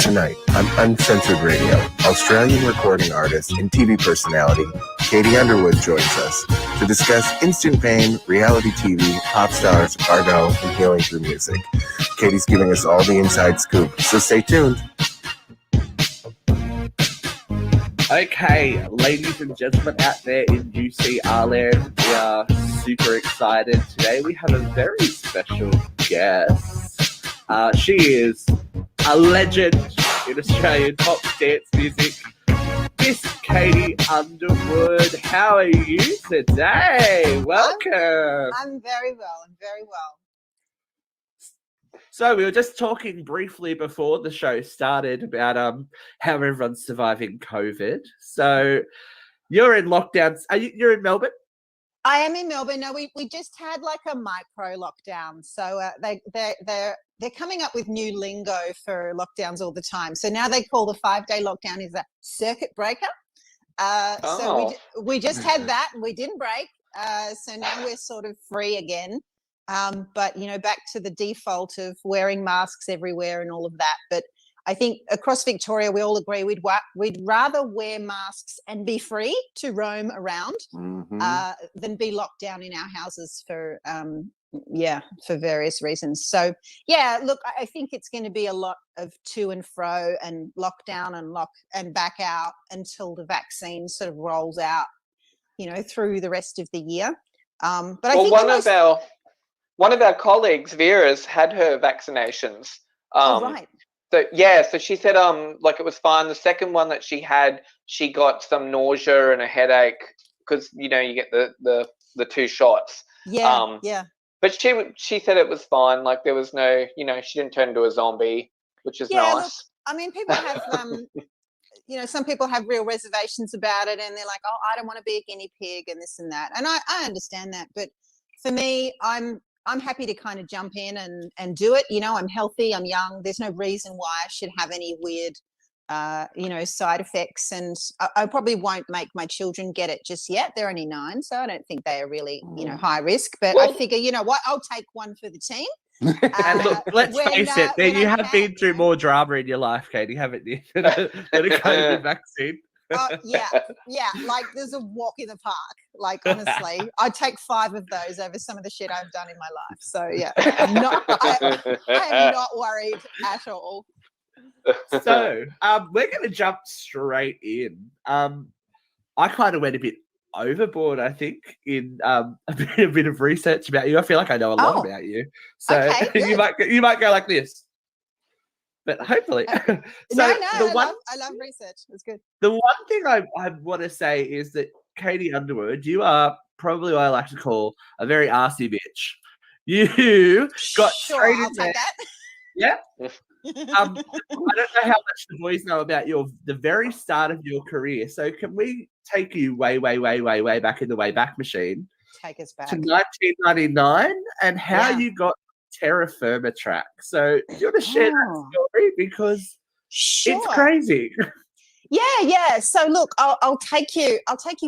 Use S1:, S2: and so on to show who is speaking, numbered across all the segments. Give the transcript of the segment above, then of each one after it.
S1: Tonight on Uncensored Radio, Australian recording artist and TV personality Katie Underwood joins us to discuss instant fame, reality TV, pop stars, art, and healing through music. Katie's giving us all the inside scoop, so stay tuned.
S2: Okay, ladies and gentlemen out there in UCR land, we are super excited. Today we have a very special guest. She is a legend in Australian pop dance music, Miss Katie Underwood. How are you today? Welcome.
S3: I'm very well.
S2: So we were just talking briefly before the show started about how everyone's surviving COVID. So you're in lockdowns. You're in Melbourne?
S3: I am in Melbourne. No, we just had like a micro lockdown. So they're coming up with new lingo for lockdowns all the time. So now they call the 5-day lockdown is a circuit breaker. So we just had that and we didn't break. So now we're sort of free again. But, you know, back to the default of wearing masks everywhere and all of that. But I think across Victoria, we all agree we'd rather wear masks and be free to roam around than be locked down in our houses for various reasons. So, yeah, look, I think it's going to be a lot of to and fro and lockdown and lock and back out until the vaccine sort of rolls out, you know, through the rest of the year. But I think
S4: one of our colleagues, Vera's, had her vaccinations.
S3: Right.
S4: So she said like it was fine. The second one that she had, she got some nausea and a headache because, you know, you get the 2 shots.
S3: Yeah.
S4: But she said it was fine. Like there was no, you know, she didn't turn into a zombie, which is nice.
S3: Look, I mean, people have you know, some people have real reservations about it and they're like, oh, I don't want to be a guinea pig and this and that. And I understand that. But for me, I'm happy to kind of jump in and do it. You know, I'm healthy, I'm young. There's no reason why I should have any weird, you know, side effects. And I probably won't make my children get it just yet. They're only 9, so I don't think they are really, you know, high risk. But I figure, you know what, I'll take one for the team.
S2: And look, let's face it, you have been through more drama in your life, Katie, haven't you, than a COVID vaccine?
S3: Yeah. Like there's a walk in the park. Like honestly, I'd take 5 of those over some of the shit I've done in my life. So yeah, I am not worried at all.
S2: So we're going to jump straight in. I kind of went a bit overboard, I think, in a bit of research about you. I feel like I know a lot about you. So okay, you might go like this. But hopefully.
S3: I love research. It's good.
S2: The one thing I want to say is that Katie Underwood, you are probably what I like to call a very arsey bitch. You got straight in there. That. Yeah. I don't know how much the boys know about the very start of your career. So can we take you way, way, way, way, way back in the Wayback Machine?
S3: Take us back.
S2: To 1999 and how you got Terra Firma track. So you want to share that story because it's crazy.
S3: Yeah. So look, I'll take you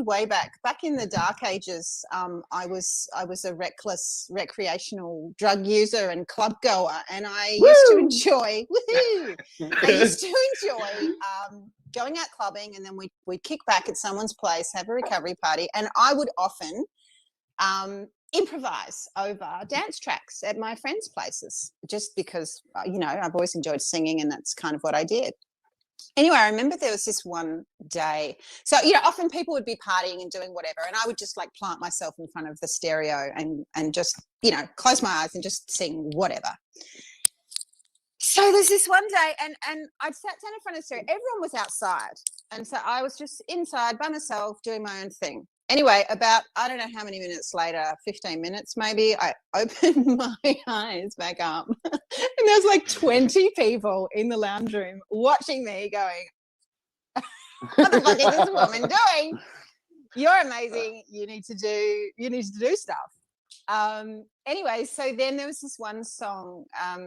S3: way back in the dark ages. I was a reckless recreational drug user and club goer, and I used to enjoy going out clubbing, and then we'd kick back at someone's place, have a recovery party, and I would often improvise over dance tracks at my friends' places just because, you know, I've always enjoyed singing and that's kind of what I did. Anyway, I remember there was this one day. So, you know, often people would be partying and doing whatever and I would just like plant myself in front of the stereo and just, you know, close my eyes and just sing whatever. So there's this one day and I'd sat down in front of the stereo. Everyone was outside. And so I was just inside by myself doing my own thing. Anyway, about, I don't know how many minutes later, 15 minutes maybe, I opened my eyes back up and there was like 20 people in the lounge room watching me going, what the fuck is this woman doing? You're amazing. You need to do stuff. Anyway, so then there was this one song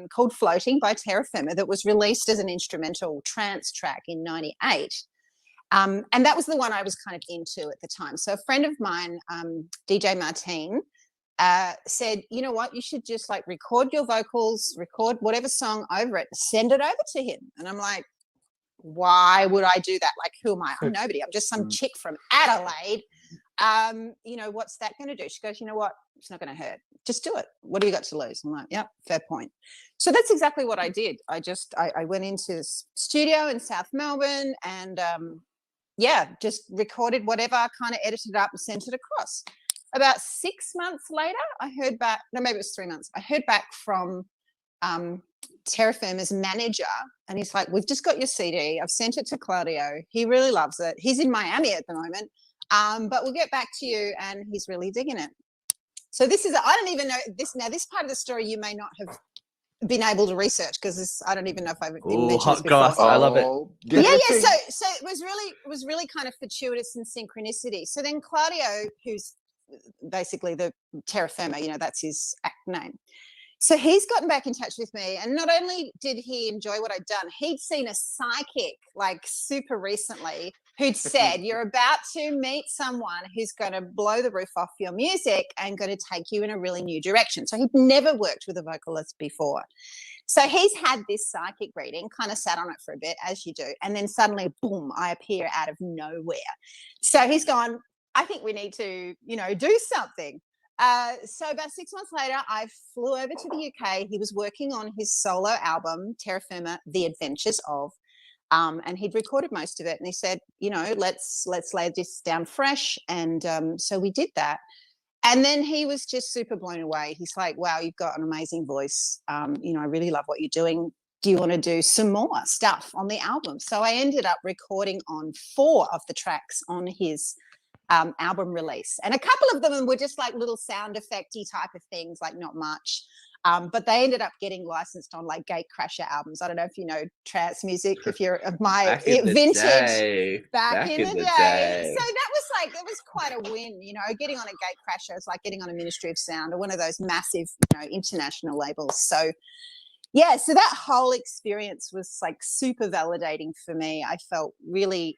S3: called Floating by Terra Firma that was released as an instrumental trance track in 98. And that was the one I was kind of into at the time. So a friend of mine, DJ Martine, said, you know what, you should just like record your vocals, record whatever song over it, send it over to him. And I'm like, why would I do that? Like, who am I? I'm nobody. I'm just some chick from Adelaide. What's that going to do? She goes, you know what? It's not going to hurt. Just do it. What do you got to lose? I'm like, yep, fair point. So that's exactly what I did. I went into this studio in South Melbourne and, just recorded whatever, kind of edited it up and sent it across. About 6 months later, I heard back, no, maybe it was 3 months. I heard back from Terra Firma's manager, and he's like, we've just got your CD. I've sent it to Claudio. He really loves it. He's in Miami at the moment, but we'll get back to you, and he's really digging it. So I don't even know this. Now, this part of the story you may not have been able to research because I don't even know if I've even mentioned this before.
S2: Gosh, I love it.
S3: Yeah. So it was really kind of fortuitous and synchronicity. So then Claudio, who's basically the Terra Firma, that's his act name. So he's gotten back in touch with me, and not only did he enjoy what I'd done, he'd seen a psychic like super recently who'd said, you're about to meet someone who's going to blow the roof off your music and going to take you in a really new direction. So he'd never worked with a vocalist before. So he's had this psychic reading, kind of sat on it for a bit, as you do, and then suddenly, boom, I appear out of nowhere. So he's gone, I think we need to, do something. So about 6 months later, I flew over to the UK. He was working on his solo album, Terra Firma, The Adventures of, and he'd recorded most of it. And he said, let's lay this down fresh. And so we did that. And then he was just super blown away. He's like, wow, you've got an amazing voice. I really love what you're doing. Do you want to do some more stuff on the album? So I ended up recording on 4 of the tracks on his album release. And a couple of them were just like little sound effecty type of things, like not much. But they ended up getting licensed on like Gatecrasher albums. I don't know if you know trance music, if you're of my vintage back in the day. So that was quite a win, getting on a Gatecrasher is like getting on a Ministry of Sound or one of those massive, international labels. So yeah, so that whole experience was like super validating for me. I felt really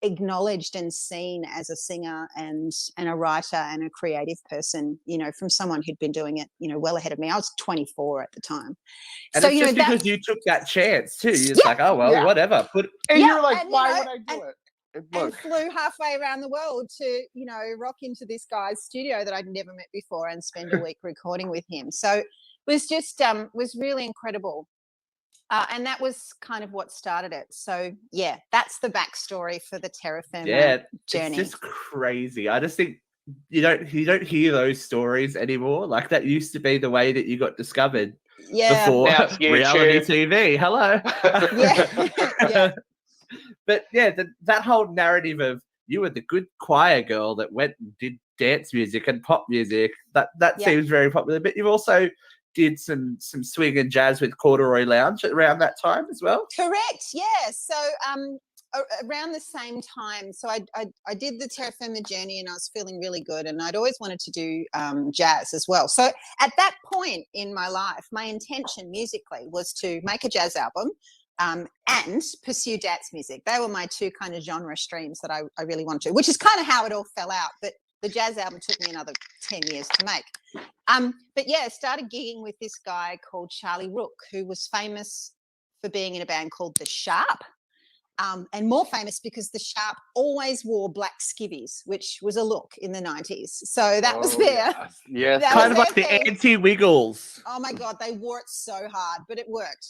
S3: acknowledged and seen as a singer and a writer and a creative person, from someone who'd been doing it, well ahead of me. I was 24 at the time.
S2: And
S3: so,
S2: it's just because you took that chance too. You're like, oh, well, whatever.
S5: You're like, why would I do it?
S3: And flew halfway around the world to, rock into this guy's studio that I'd never met before and spend a week recording with him. So was just was really incredible, and that was kind of what started it. So yeah, that's the backstory for the Terra Firma journey.
S2: It's just crazy. I just think you don't hear those stories anymore. Like that used to be the way that you got discovered before reality TV. Hello.
S3: yeah.
S2: But yeah, that whole narrative of you were the good choir girl that went and did dance music and pop music, that seems very popular. But you've also did some swing and jazz with Corduroy Lounge around that time as well.
S3: Correct. Yeah. So around the same time, so I did the Terra Firma journey, and I was feeling really good, and I'd always wanted to do jazz as well. So at that point in my life, my intention musically was to make a jazz album and pursue dance music. They were my 2 kind of genre streams that I really wanted to, which is kind of how it all fell out. But the jazz album took me another 10 years to make. But yeah, I started gigging with this guy called Charlie Rook, who was famous for being in a band called The Sharp, and more famous because The Sharp always wore black skivvies, which was a look in the 90s. So that was there.
S5: Yes.
S3: That
S2: Kind
S3: was
S2: of like the
S3: thing.
S2: anti-Wiggles.
S3: Oh my God, they wore it so hard, but it worked.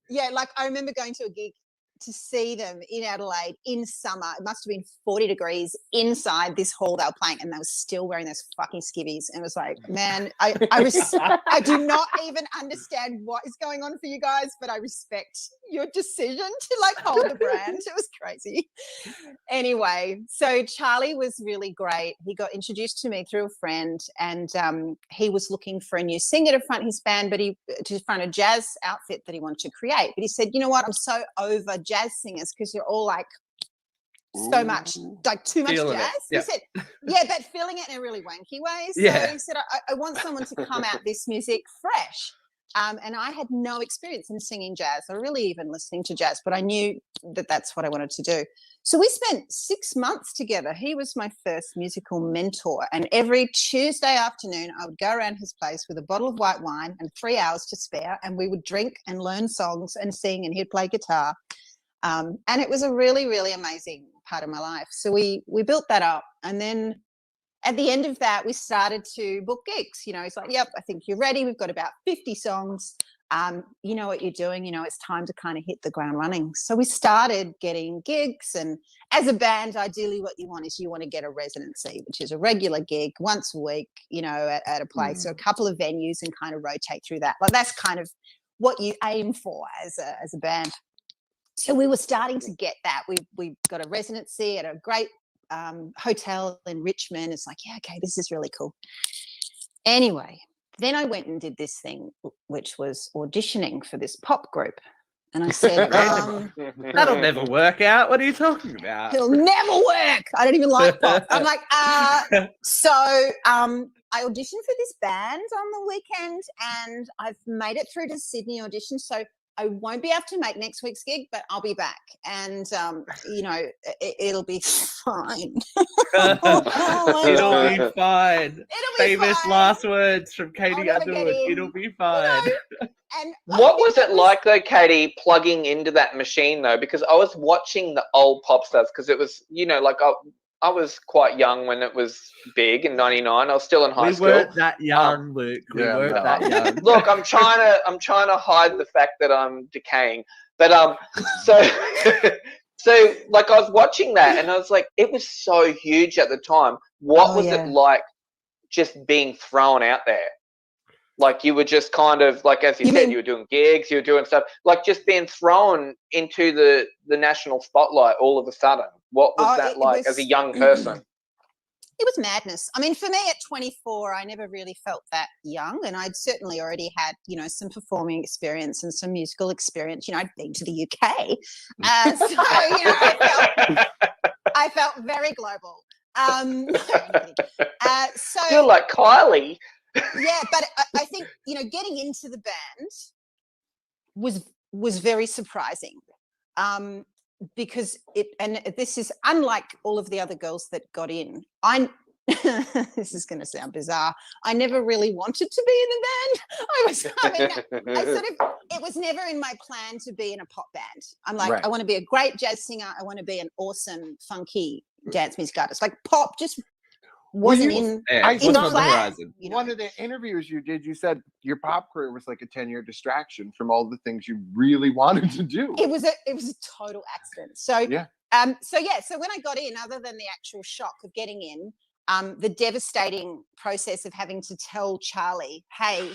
S3: Like I remember going to a gig to see them in Adelaide in summer. It must have been 40 degrees inside this hall they were playing, and they were still wearing those fucking skivvies. And it was like, man, I do not even understand what is going on for you guys, but I respect your decision to like hold the brand. It was crazy. Anyway, so Charlie was really great. He got introduced to me through a friend, and he was looking for a new singer to front his band, but to front a jazz outfit that he wanted to create. But he said, you know what, I'm so over jazz singers because you're all like so much, like too much
S2: Feeling
S3: jazz.
S2: it.
S3: He said, but feeling it in a really wanky way. So he said, I want someone to come at this music fresh. And I had no experience in singing jazz or really even listening to jazz, but I knew that's what I wanted to do. So we spent 6 months together. He was my first musical mentor. And every Tuesday afternoon, I would go around his place with a bottle of white wine and 3 hours to spare. And we would drink and learn songs and sing, and he'd play guitar. And it was a really, really amazing part of my life. So we built that up. And then at the end of that, we started to book gigs. You know, he's like, yep, I think you're ready. We've got about 50 songs. You know what you're doing. You know, it's time to kind of hit the ground running. So we started getting gigs. And as a band, ideally what you want is you want to get a residency, which is a regular gig once a week, you know, at a place or a couple of venues, and kind of rotate through that. Like that's kind of what you aim for as a band. So we were starting to get that. We got a residency at a great hotel in Richmond. It's like, yeah, okay, this is really cool. Anyway, then I went and did this thing, which was auditioning for this pop group. And I said,
S2: That'll never work out. What are you talking about?
S3: it'll never work. I don't even like pop. I'm like, so I auditioned for this band on the weekend, and I've made it through to Sydney audition. So I won't be able to make next week's gig, but I'll be back, and you know, it'll be fine.
S2: It'll be fine.
S3: It'll be
S2: Famous
S3: fine.
S2: last words from Katie
S3: I'll never get
S2: Underwood.
S3: in.
S2: It'll be fine.
S3: And
S4: What was it like though, Katie, plugging into that machine though? Because I was watching the old pop stars, because it was, you know, like I was quite young when it was big in '99. I was still in high
S2: We
S4: school.
S2: weren't that young, Luke. We
S5: yeah,
S2: weren't
S5: no.
S2: that young.
S4: Look, I'm trying to hide the fact that I'm decaying. But so so like I was watching that and I was like, it was so huge at the time. What was it like just being thrown out there? Like you were just kind of like, as you said, you were doing gigs, you were doing stuff, like just being thrown into the national spotlight all of a sudden. What was that like as a young person?
S3: It was madness. I mean, for me at 24, I never really felt that young, and I'd certainly already had, you know, some performing experience and some musical experience. You know, I'd been to the UK, so you know, I felt very global. So
S4: You're like Kylie.
S3: yeah, but I think, you know, getting into the band was very surprising. Because this is unlike all of the other girls that got in. This is going to sound bizarre. I never really wanted to be in a band. It was never in my plan to be in a pop band. I'm like, I want to be a great jazz singer. I want to be an awesome, funky dance music artist. Like pop just wasn't in the plan. You know?
S5: One of the interviews you did, you said your pop career was like a 10-year distraction from all the things you really wanted to do.
S3: It was a total accident. So so when I got in, other than the actual shock of getting in, the devastating process of having to tell Charlie, hey,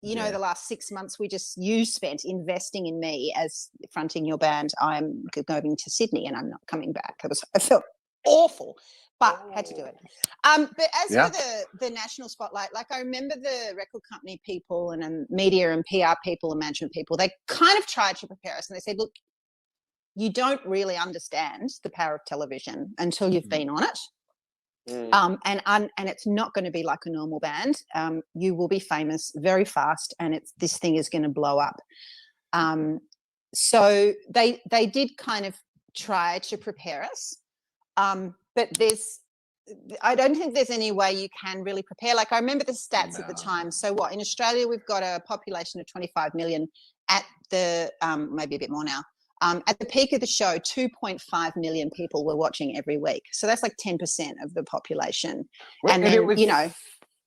S3: you know, the last 6 months you spent investing in me as fronting your band. I'm going to Sydney and I'm not coming back. I felt awful. But had to do it. But as for the national spotlight, like I remember the record company people and media and PR people and management people, they kind of tried to prepare us, and they said, look, you don't really understand the power of television until you've been on it. And it's not going to be like a normal band. You will be famous very fast, and this thing is going to blow up. So they did kind of try to prepare us. But I don't think there's any way you can really prepare. Like I remember the stats at the time. So what, in Australia, we've got a population of 25 million at the, maybe a bit more now. At the peak of the show, 2.5 million people were watching every week. So that's like 10% of the population. And then,
S5: it was
S3: you know,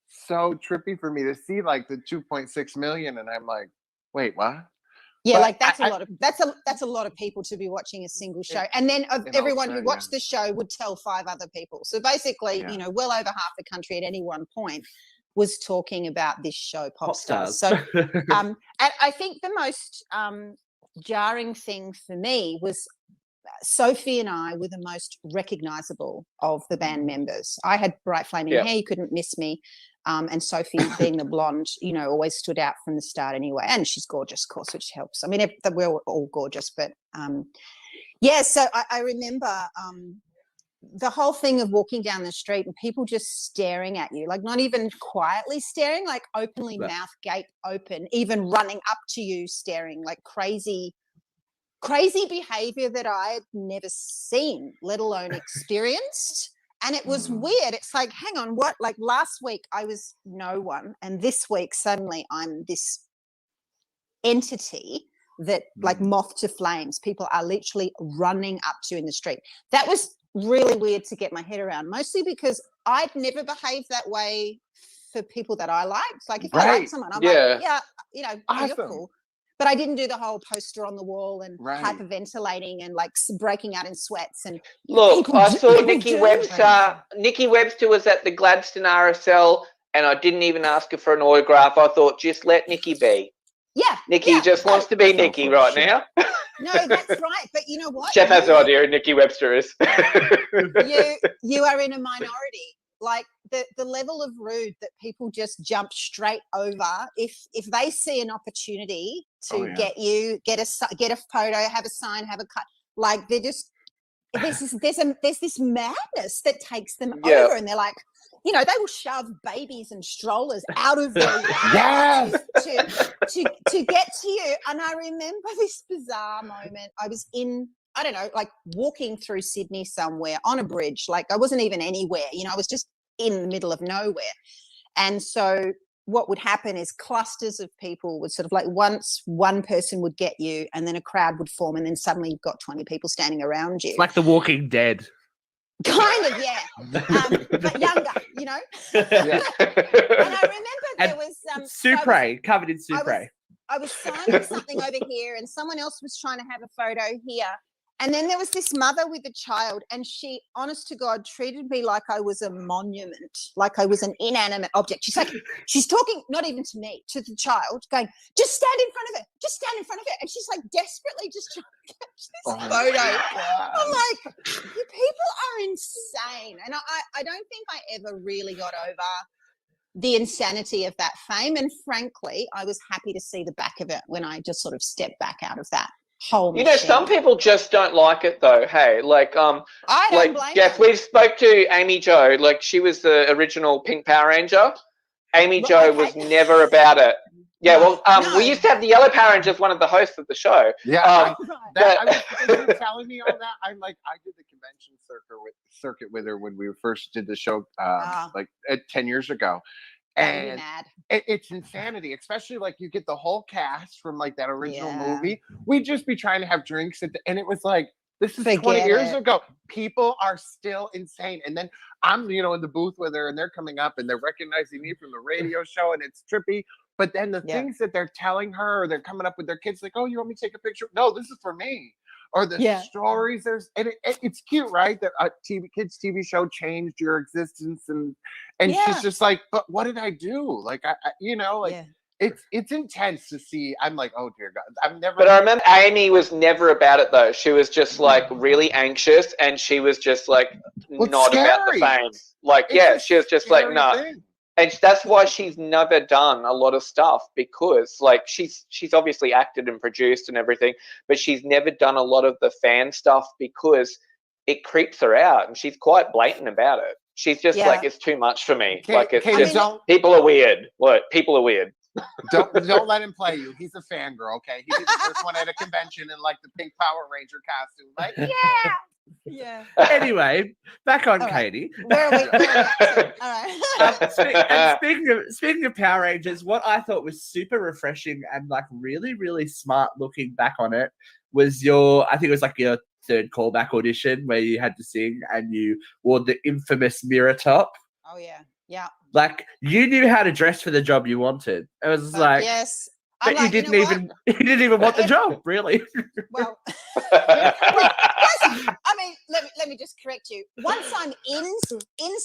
S5: so trippy for me to see like the 2.6 million. And I'm like, wait, what?
S3: Yeah,
S5: but
S3: like that's a lot of people to be watching a single show, and then of everyone who watched the show would tell 5 other people. So basically, you know, well over half the country at any one point was talking about this show, Pop Stars. So, and I think the most jarring thing for me was Sophie and I were the most recognisable of the band members. I had bright flaming hair; you couldn't miss me. And Sophie, being the blonde, you know, always stood out from the start anyway. And she's gorgeous, of course, which helps. I mean, we're all gorgeous, but so I remember the whole thing of walking down the street and people just staring at you, like not even quietly staring, like openly, mouth gape open, even running up to you, staring like crazy crazy behavior that I had never seen, let alone experienced. And it was weird. It's like, hang on, what? Like last week I was no one, and this week suddenly I'm this entity that like moth to flames. People are literally running up to in the street. That was really weird to get my head around, mostly because I'd never behaved that way for people that I liked. Like if I like someone, I'm like, yeah, you know, you're cool. But I didn't do the whole poster on the wall and hyperventilating and like breaking out in sweats. And
S4: look, I saw Nikki Webster. Nikki Webster was at the Gladstone RSL, and I didn't even ask her for an autograph. I thought, just let Nikki be.
S3: Yeah,
S4: Nikki just wants to be Nikki right now.
S3: No, that's right. But you know what?
S4: Jeff has no idea who Nikki Webster is.
S3: you are in a minority. Like the level of rude that people just jump straight over if they see an opportunity to get a photo, have a sign, have a cut, like they're just there's this madness that takes them over, and they're like, you know, they will shove babies and strollers out of their way to get to you. And I remember this bizarre moment. I was I don't know, like walking through Sydney somewhere on a bridge. Like I wasn't even anywhere, you know, I was just in the middle of nowhere. And so what would happen is clusters of people would sort of like, once one person would get you and then a crowd would form and then suddenly you've got 20 people standing around you.
S2: It's like The Walking Dead.
S3: Kind of, yeah. But younger, you know? And I remember there was...
S2: Supre, covered in Supre.
S3: I was signing something over here and someone else was trying to have a photo here. And then there was this mother with a child, and she, honest to God, treated me like I was a monument, like I was an inanimate object. She's like, she's talking, not even to me, to the child, going, just stand in front of her, just stand in front of her. And she's like desperately just trying to catch this photo. I'm like, you people are insane. And I don't think I ever really got over the insanity of that fame. And frankly, I was happy to see the back of it when I just sort of stepped back out of that. You
S4: know, some people just don't like it though. Hey, like
S3: I don't blame
S4: Jeff,
S3: them.
S4: we spoke to Amy Jo, like she was the original Pink Power Ranger. Amy Jo was never about it. Yeah, well, we used to have the Yellow Power Ranger as one of the hosts of the show.
S5: Yeah, I was telling me all that. I did the convention circuit with her when we first did the show, like 10 years ago. And it's insanity, especially like you get the whole cast from like that original movie. We'd just be trying to have drinks and it was like, this is 20 years ago. People are still insane. And then I'm, you know, in the booth with her and they're coming up and they're recognizing me from the radio show and it's trippy. But then the things that they're telling her, or they're coming up with their kids like, oh, you want me to take a picture? No, this is for me. Or the stories, it's cute, right? That a kids TV show changed your existence, and she's just like, but what did I do? Like I you know, like it's intense to see. I'm like, oh dear God, I've never.
S4: But I remember Amy was never about it though. She was just like really anxious, and she was just like not about the fame. Like she was just like no. And that's why she's never done a lot of stuff, because like she's obviously acted and produced and everything, but she's never done a lot of the fan stuff because it creeps her out, and she's quite blatant about it. She's just like, it's too much for me. Like it's just people are weird. What? People are weird.
S5: Don't let him play you. He's a fangirl, okay? He did the first one at a convention in like the Pink Power Ranger costume. Like,
S3: yeah.
S2: Anyway, back on Katie.
S3: Where are we? All
S2: right. Speaking of Power Rangers, what I thought was super refreshing and like really, really smart looking back on it was I think it was like your third callback audition where you had to sing and you wore the infamous mirror top.
S3: Oh yeah. Yeah.
S2: Like you knew how to dress for the job you wanted. It was like but like, you didn't even want the job, really.
S3: Well, I mean, let me just correct you. Once I'm in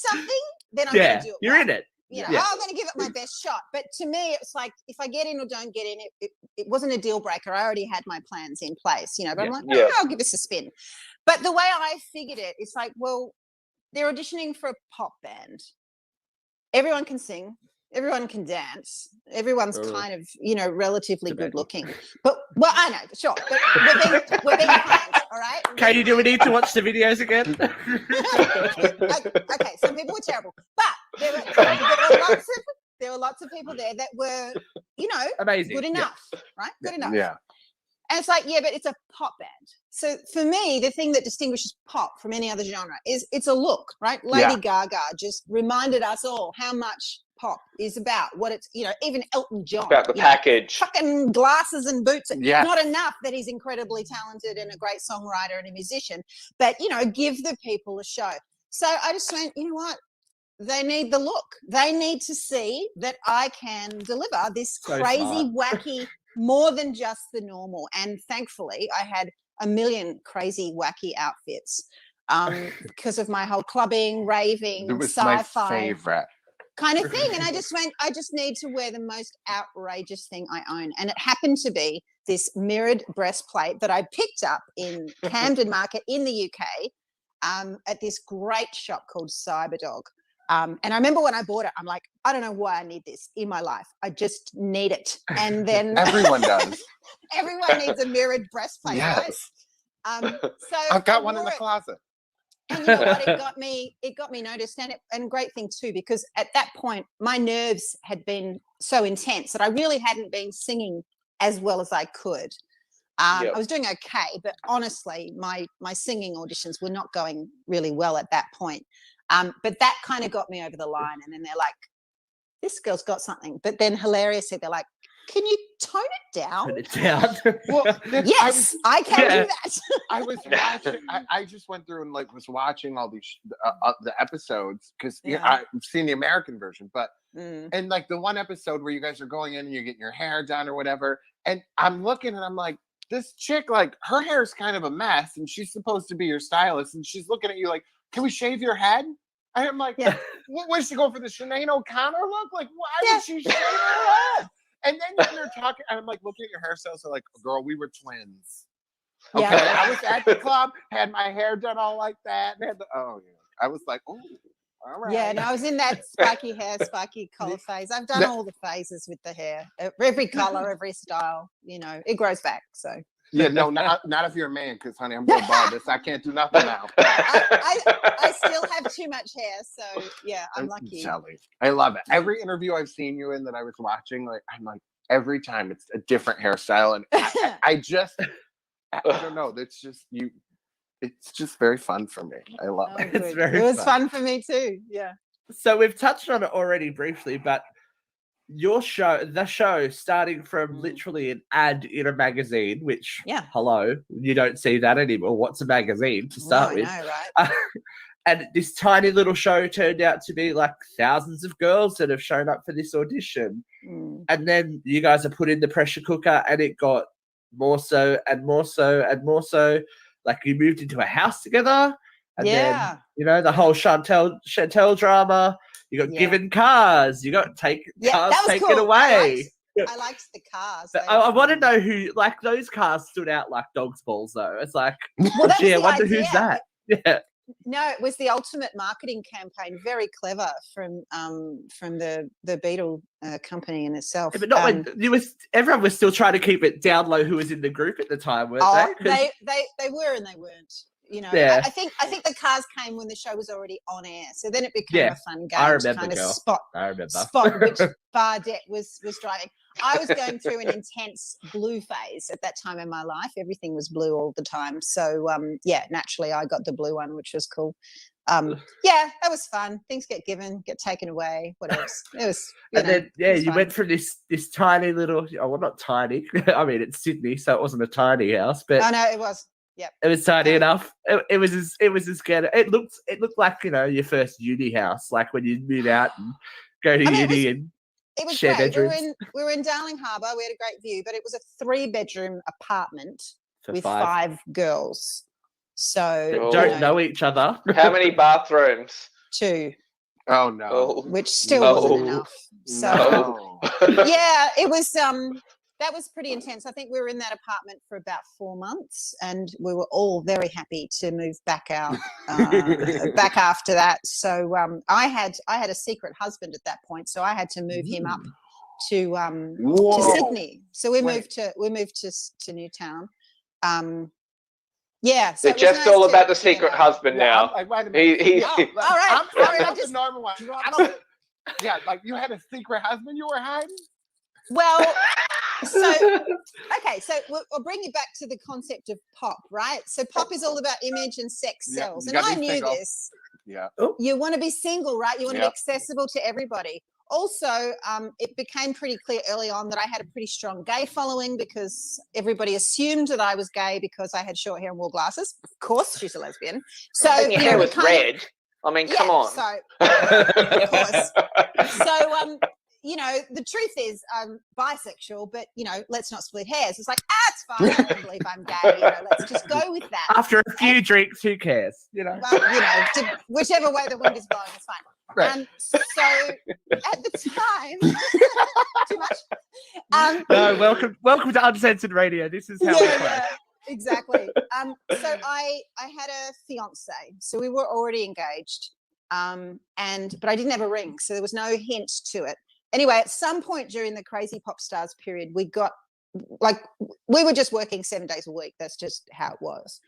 S3: something, then I'm going to do it.
S2: You're in it.
S3: You know, I'm going to give it my best shot. But to me, it's like if I get in or don't get in, it wasn't a deal breaker. I already had my plans in place, you know. But I'm like, I'll give this a spin. But the way I figured it, it's like, well, they're auditioning for a pop band. Everyone can sing. Everyone can dance. Everyone's kind of, you know, relatively good looking. But, well, I know, sure. But we're being kind, all right?
S2: Katie, do we need to watch the videos again?
S3: Okay, some people were terrible. But there were lots of people there that were, you know,
S2: amazing.
S3: Good enough, right? Good enough.
S5: Yeah.
S3: And it's like, yeah, but it's a pop band. So for me, the thing that distinguishes pop from any other genre is it's a look, right? Lady Gaga just reminded us all how much pop is about, what it's, even Elton John.
S4: About the package.
S3: Fucking glasses and boots.
S5: Yeah.
S3: Not enough that he's incredibly talented and a great songwriter and a musician, but, give the people a show. So I just went, you know what? They need the look. They need to see that I can deliver this crazy, wacky, more than just the normal. And thankfully, I had a million crazy, wacky outfits because of my whole clubbing, raving,
S5: it was
S3: sci-fi
S5: my favorite
S3: kind of thing. And I just went, I just need to wear the most outrageous thing I own. And it happened to be this mirrored breastplate that I picked up in Camden Market in the UK at this great shop called Cyberdog. And I remember when I bought it, I'm like, I don't know why I need this in my life. I just need it. And then
S5: everyone does.
S3: Everyone needs a mirrored breastplate,
S5: yes.
S3: right? So
S5: I've got one in the closet.
S3: And you know what? It got me noticed, and great thing too, because at that point my nerves had been so intense that I really hadn't been singing as well as I could. I was doing okay, but honestly, my singing auditions were not going really well at that point. But that kind of got me over the line. And then they're like, this girl's got something. But then hilariously, they're like, can you tone it down?
S2: Tone it down.
S3: Well, yes, I can do that.
S5: I was watching. I just went through and was watching all these the episodes because I've seen the American version, but and the one episode where you guys are going in and you're getting your hair done or whatever, and I'm looking and I'm like, this chick, her hair is kind of a mess, and she's supposed to be your stylist, and she's looking at you like, can we shave your head? And I'm like, what is she going for the Sinead O'Connor look? Like, why would she shave her head? And then when they're talking, and I'm like looking at your hairstyles, so girl, we were twins. Okay, I was at the club, had my hair done all like that, and I was like, oh, all right.
S3: Yeah, and I was in that spiky hair, spiky collar phase. I've done all the phases with the hair, every color, every style. It grows back. So.
S5: Yeah, no, not if you're a man, because honey, I'm going baldness. I can't do nothing now.
S3: I still have too much hair, so yeah, I'm lucky.
S5: Jelly. I love it. Every interview I've seen you in that I was watching, I'm like, every time it's a different hairstyle, and I don't know. It's just you. It's just very fun for me. I love it.
S3: It was fun for me too. Yeah.
S2: So we've touched on it already briefly, but the show, starting from literally an ad in a magazine, which, hello, you don't see that anymore. What's a magazine to start with?
S3: I know, right?
S2: And this tiny little show turned out to be thousands of girls that have shown up for this audition. And then you guys are put in the pressure cooker, and it got more so and more so and more so. You moved into a house together, and then, the whole Chantel drama. You got given cars. You got cars taken
S3: cool.
S2: away.
S3: I liked the cars.
S2: But I want to know who, those cars stood out like dog's balls, though. It's like,
S3: gee,
S2: I wonder who's that. Yeah.
S3: No, it was the ultimate marketing campaign. Very clever from the Beatle company in itself.
S2: Yeah, but not when everyone was still trying to keep it down low. Who was in the group at the time? Weren't
S3: they? They were and they weren't. I think the cars came when the show was already on air, so then it became a fun game to kind of spot which Bardette was driving. I was going through an intense blue phase at that time in my life. Everything was blue all the time, so naturally I got the blue one, which was cool. That was fun. Things get given, get taken away. What else? It was.
S2: Then you went from this tiny little. Oh, well, not tiny. I mean, it's Sydney, so it wasn't a tiny house, but
S3: no, it was. Yep.
S2: It was tiny enough. It was as good. It looked like your first uni house, like when you move out and go to uni and
S3: it was
S2: share
S3: great.
S2: bedrooms.
S3: We were in Darling Harbour. We had a great view, but it was a 3-bedroom apartment with 5 girls. So
S2: that don't know each other.
S4: How many bathrooms?
S3: 2.
S5: Oh no!
S3: Which still wasn't enough. So it was. That was pretty intense. I think we were in that apartment for about 4 months, and we were all very happy to move back out back after that. So I had a secret husband at that point, so I had to move him up to Sydney. So we moved to Newtown. So
S4: it's just all about the secret husband now.
S3: all right.
S5: I'm just normal one. You had a secret husband you were hiding.
S3: Well. So So I'll bring you back to the concept of pop, right? So pop is all about image and sex sells. And I knew this.
S5: Yeah.
S3: You want to be single, right? You want to be accessible to everybody. Also, it became pretty clear early on that I had a pretty strong gay following because everybody assumed that I was gay because I had short hair and wore glasses. Of course, she's a lesbian. So
S4: and your hair was red. I mean, come on.
S3: So, of course. So, the truth is I'm bisexual, but, let's not split hairs. It's like, it's fine. I don't believe I'm gay. Let's just go with that.
S2: After a few drinks, who cares?
S3: Well, whichever way the wind is blowing is fine.
S5: Right.
S3: So at the time, too much.
S2: No, welcome to Uncensored Radio. This is how we play.
S3: Yeah, exactly. So I had a fiance, so we were already engaged, but I didn't have a ring, so there was no hint to it. Anyway, at some point during the Crazy Pop Stars period, we were just working 7 days a week. That's just how it was.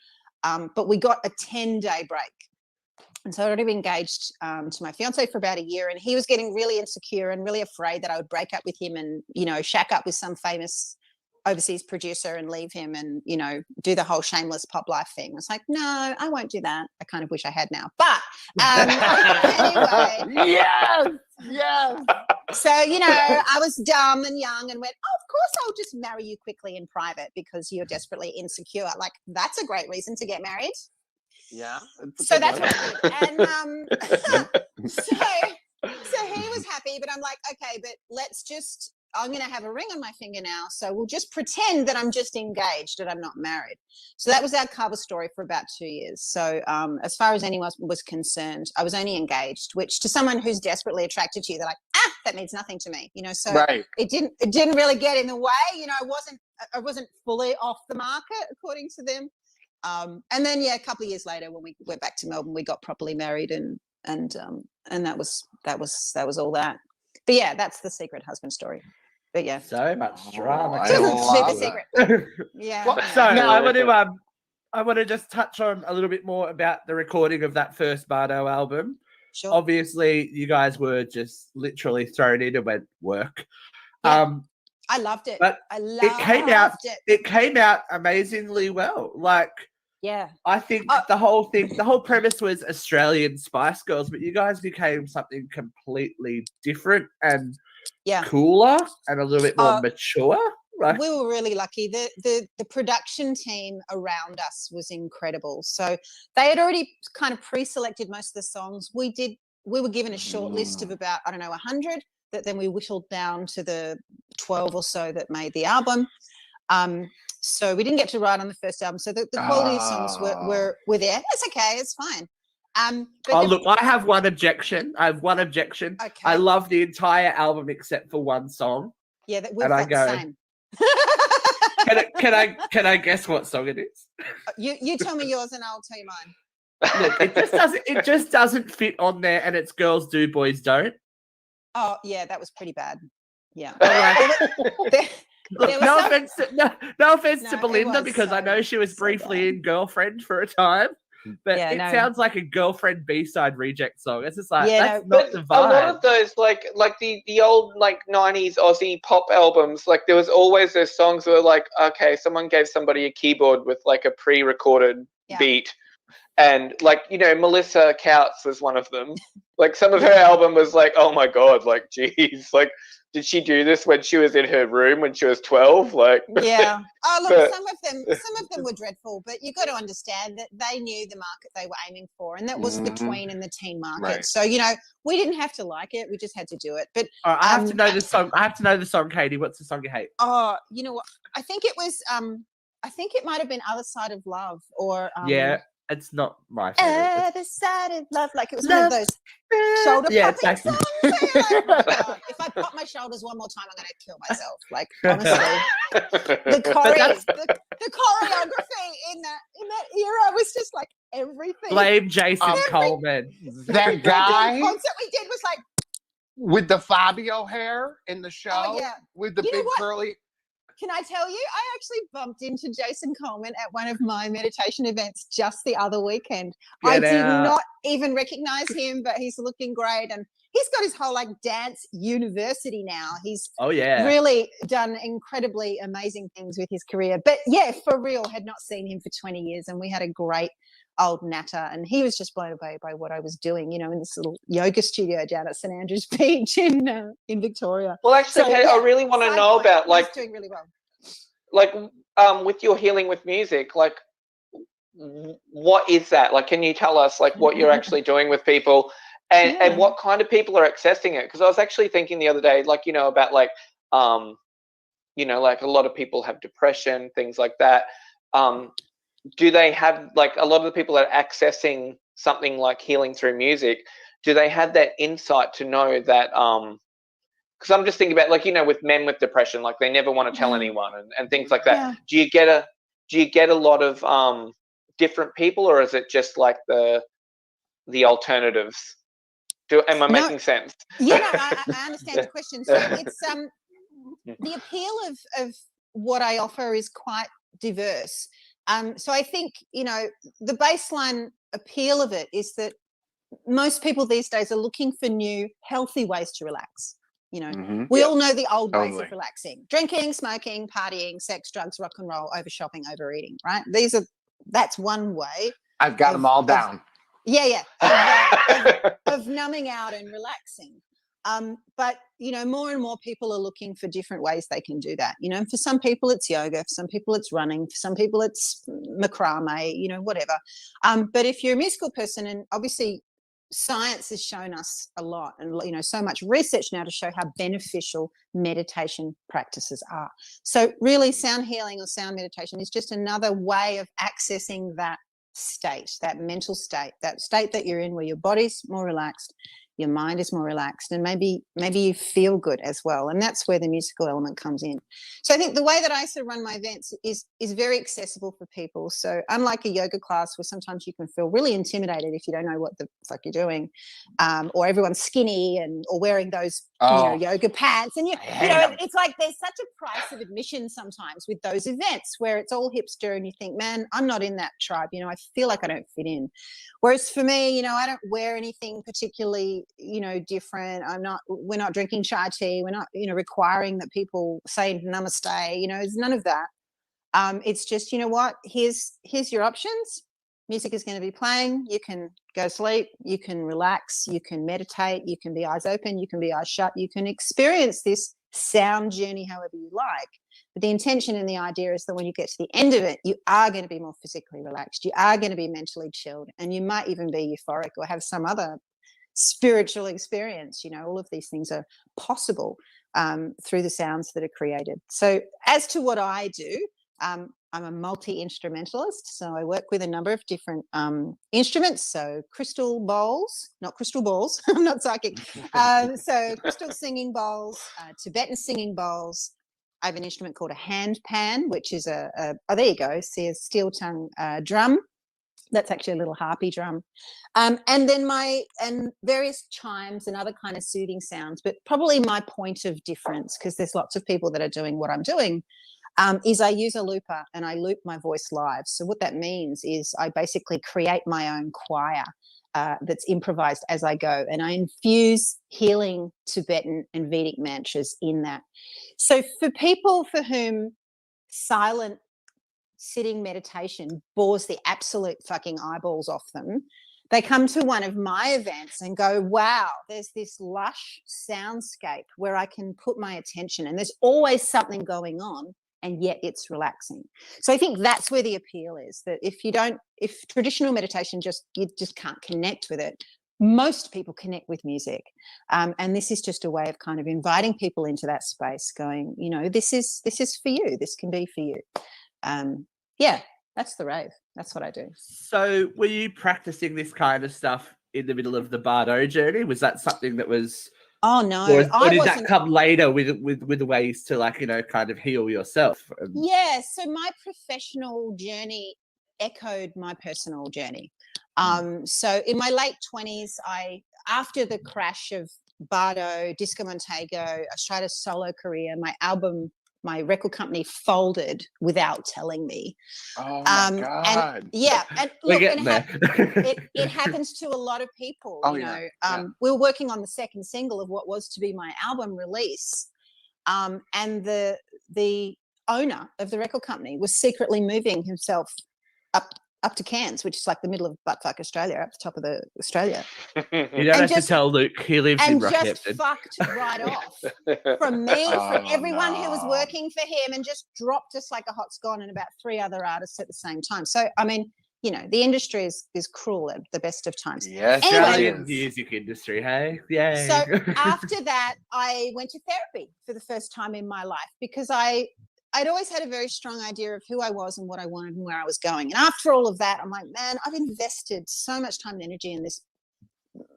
S3: But we got a 10-day break. And so I'd already been engaged to my fiance for about a year, and he was getting really insecure and really afraid that I would break up with him and, shack up with some famous overseas producer and leave him and, do the whole shameless pop life thing. I was like, no, I won't do that. I kind of wish I had now. But anyway.
S5: Yes.
S3: So, I was dumb and young and went, of course I'll just marry you quickly in private because you're desperately insecure. Like, that's a great reason to get married.
S5: Yeah.
S3: So that's what I did. And so he was happy, but I'm like, okay, but I'm going to have a ring on my finger now. So we'll just pretend that I'm just engaged and I'm not married. So that was our cover story for about 2 years. So as far as anyone was concerned, I was only engaged, which to someone who's desperately attracted to you, they're like, that means nothing to me, so
S5: right.
S3: It didn't really get in the way. I wasn't fully off the market according to them. And then, a couple of years later, when we went back to Melbourne, we got properly married, and that was all that. But yeah, that's the secret husband story. But yeah,
S2: so much drama.
S3: Super secret. Yeah.
S2: So I want to just touch on a little bit more about the recording of that first Bardo album.
S3: Sure.
S2: Obviously, you guys were just literally thrown in and went work.
S3: Yeah. I loved it.
S2: But it came out amazingly well. Like,
S3: yeah,
S2: I think the whole premise was Australian Spice Girls, but you guys became something completely different and cooler and a little bit more mature. Like,
S3: we were really lucky. The production team around us was incredible. So they had already kind of pre-selected most of the songs. We were given a short list of about 100. That then we whittled down to the 12 or so that made the album. So we didn't get to write on the first album. So the quality songs were there. That's okay. It's fine.
S2: Look, I have one objection. Okay. I love the entire album except for one song.
S3: Yeah, that we've got the same.
S2: Can I guess what song it is?
S3: You tell me yours and I'll tell you mine.
S2: Look, it just doesn't fit on there, and it's Girls Do, Boys Don't.
S3: Oh yeah, that was pretty bad. Yeah.
S2: No offense to Belinda, because I know she was briefly in Girlfriend for a time, but sounds like a Girlfriend B-side reject song. It's just like not the vibe.
S4: A lot of those, like the old 90s Aussie pop albums, like there was always those songs that were like, okay, someone gave somebody a keyboard with like a pre-recorded beat. And Melissa Couts was one of them. Like some of her album was like, oh my God, like, geez, like, did she do this when she was in her room when she was 12? Like,
S3: yeah. Oh, look, some of them were dreadful, but you got to understand that they knew the market they were aiming for, and that was the tween and the teen market. Right. So we didn't have to like it; we just had to do it. But
S2: I have to know the song. I have to know the song, Katie. What's the song you hate?
S3: Oh, you know what? I think it was. I think it might have been Other Side of Love, or
S2: It's not my favorite.
S3: Other Side of Love, like it was one of those shoulder popping songs. If I pop my shoulders one more time, I'm going to kill myself. Like, honestly, the choreography in that era was just like everything.
S2: Blame Jason Coleman.
S5: That guy.
S3: The concert we did was like
S5: with the Fabio hair in the show, with the big curly.
S3: Can I tell you, I actually bumped into Jason Coleman at one of my meditation events just the other weekend. I did not even recognize him, but he's looking great. And he's got his whole like dance university now. He's really done incredibly amazing things with his career. But yeah, for real, had not seen him for 20 years, and we had a great old natter, and he was just blown away by what I was doing, in this little yoga studio down at St Andrews Beach in Victoria.
S4: Well, actually, so, I really want to know about like
S3: doing really well.
S4: Like with your healing with music, like what is that? Like, can you tell us like what you're actually doing with people, and what kind of people are accessing it? Because I was actually thinking the other day, like about like like a lot of people have depression, things like that. Do they have like a lot of the people that are accessing something like healing through music? Do they have that insight to know that? Because I'm just thinking about like with men with depression, like they never want to tell anyone and things like that. Do you get a lot of different people, or is it just like the alternatives? Am I making sense?
S3: Yeah, no, I understand the question. So it's the appeal of what I offer is quite diverse. So I think the baseline appeal of it is that most people these days are looking for new healthy ways to relax. We all know the old ways of relaxing: drinking, smoking, partying, sex, drugs, rock and roll, over shopping, overeating, right? That's one way.
S5: I've got them all down.
S3: Of numbing out and relaxing. But more and more people are looking for different ways they can do that. For some people it's yoga, for some people it's running, for some people it's macrame, whatever. But if you're a musical person, and obviously science has shown us a lot, and so much research now to show how beneficial meditation practices are. So really, sound healing or sound meditation is just another way of accessing that state, that mental state, that state that you're in, where your body's more relaxed, your mind is more relaxed, and maybe you feel good as well. And that's where the musical element comes in. So I think the way that I sort of run my events is very accessible for people. So unlike a yoga class where sometimes you can feel really intimidated if you don't know what the fuck you're doing, or everyone's skinny or wearing those yoga pants, and it's like there's such a price of admission sometimes with those events where it's all hipster, and you think, man, I'm not in that tribe. I feel like I don't fit in. Whereas for me, I don't wear anything particularly different. We're not drinking chai tea. We're not, requiring that people say namaste. There's none of that. It's just, what? Here's your options. Music is going to be playing. You can go to sleep. You can relax. You can meditate. You can be eyes open. You can be eyes shut. You can experience this sound journey however you like. But the intention and the idea is that when you get to the end of it, you are going to be more physically relaxed. You are going to be mentally chilled, and you might even be euphoric or have some other spiritual experience. All of these things are possible through the sounds that are created. So as to what I do, I'm a multi-instrumentalist. So I work with a number of different instruments. So crystal bowls, not crystal balls. I'm not psychic. So crystal singing bowls, Tibetan singing bowls. I have an instrument called a hand pan, which is there you go. See, a steel tongue drum. That's actually a little harpy drum. And then various chimes and other kind of soothing sounds. But probably my point of difference, because there's lots of people that are doing what I'm doing, is I use a looper and I loop my voice live. So what that means is I basically create my own choir that's improvised as I go. And I infuse healing Tibetan and Vedic mantras in that. So for people for whom silent sitting meditation bores the absolute fucking eyeballs off them, they come to one of my events and go, wow, there's this lush soundscape where I can put my attention, and there's always something going on, and yet it's relaxing. So I think that's where the appeal is, that if traditional meditation you just can't connect with it, most people connect with music. And this is just a way of kind of inviting people into that space, going, this is for you, this can be for you. That's the rave. That's what I do.
S2: So were you practicing this kind of stuff in the middle of the Bardo journey? Was that something that was...
S3: Oh, no.
S2: Or did that come later with the ways to, kind of heal yourself?
S3: Yeah, so my professional journey echoed my personal journey. So in my late 20s, after the crash of Bardo, Disco Montego, I tried a solo career. My my record company folded without telling me.
S5: Oh my God.
S3: And yeah, and look, it happens to a lot of people.
S5: Oh,
S3: you know, we were working on the second single of what was to be my album release, and the owner of the record company was secretly moving himself up to Cairns, which is like the middle of buttfuck Australia, up the top of Australia.
S2: You don't have to tell Luke, he lives in Rockhampton.
S3: And just fucked right off from me, from everyone who was working for him, and just dropped us like a hot scone and about 3 other artists at the same time. So, I mean, you know, the industry is cruel at the best of times.
S5: Yes,
S2: Australian music industry, hey? Yay.
S3: So after that, I went to therapy for the first time in my life, because I'd always had a very strong idea of who I was and what I wanted and where I was going. And after all of that, I'm like, man, I've invested so much time and energy in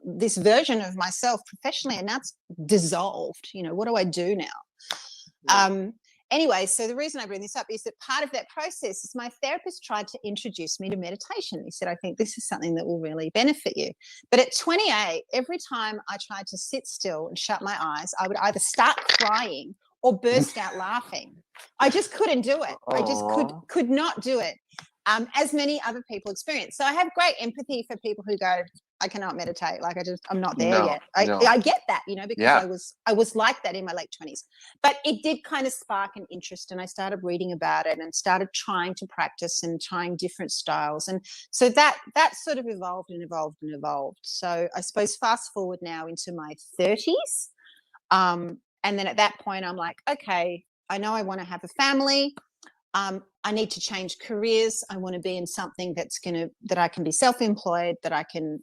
S3: this version of myself professionally, and that's dissolved. You know, what do I do now? Anyway, so the reason I bring this up is that part of that process is my therapist tried to introduce me to meditation. He said, I think this is something that will really benefit you. But at 28, every time I tried to sit still and shut my eyes, I would either start crying or burst out laughing. I just couldn't do it. I just could not do it, as many other people experience. So I have great empathy for people who go, I cannot meditate. Like I'm not there yet. I get that, you know, because I was like that in my late 20s. But it did kind of spark an interest, and I started reading about it and started trying to practice and trying different styles. And so that sort of evolved and evolved and evolved. So I suppose fast forward now into my 30s. And then at that point, I'm like, okay, I know I want to have a family. I need to change careers. I want to be in something that I can be self-employed, that I can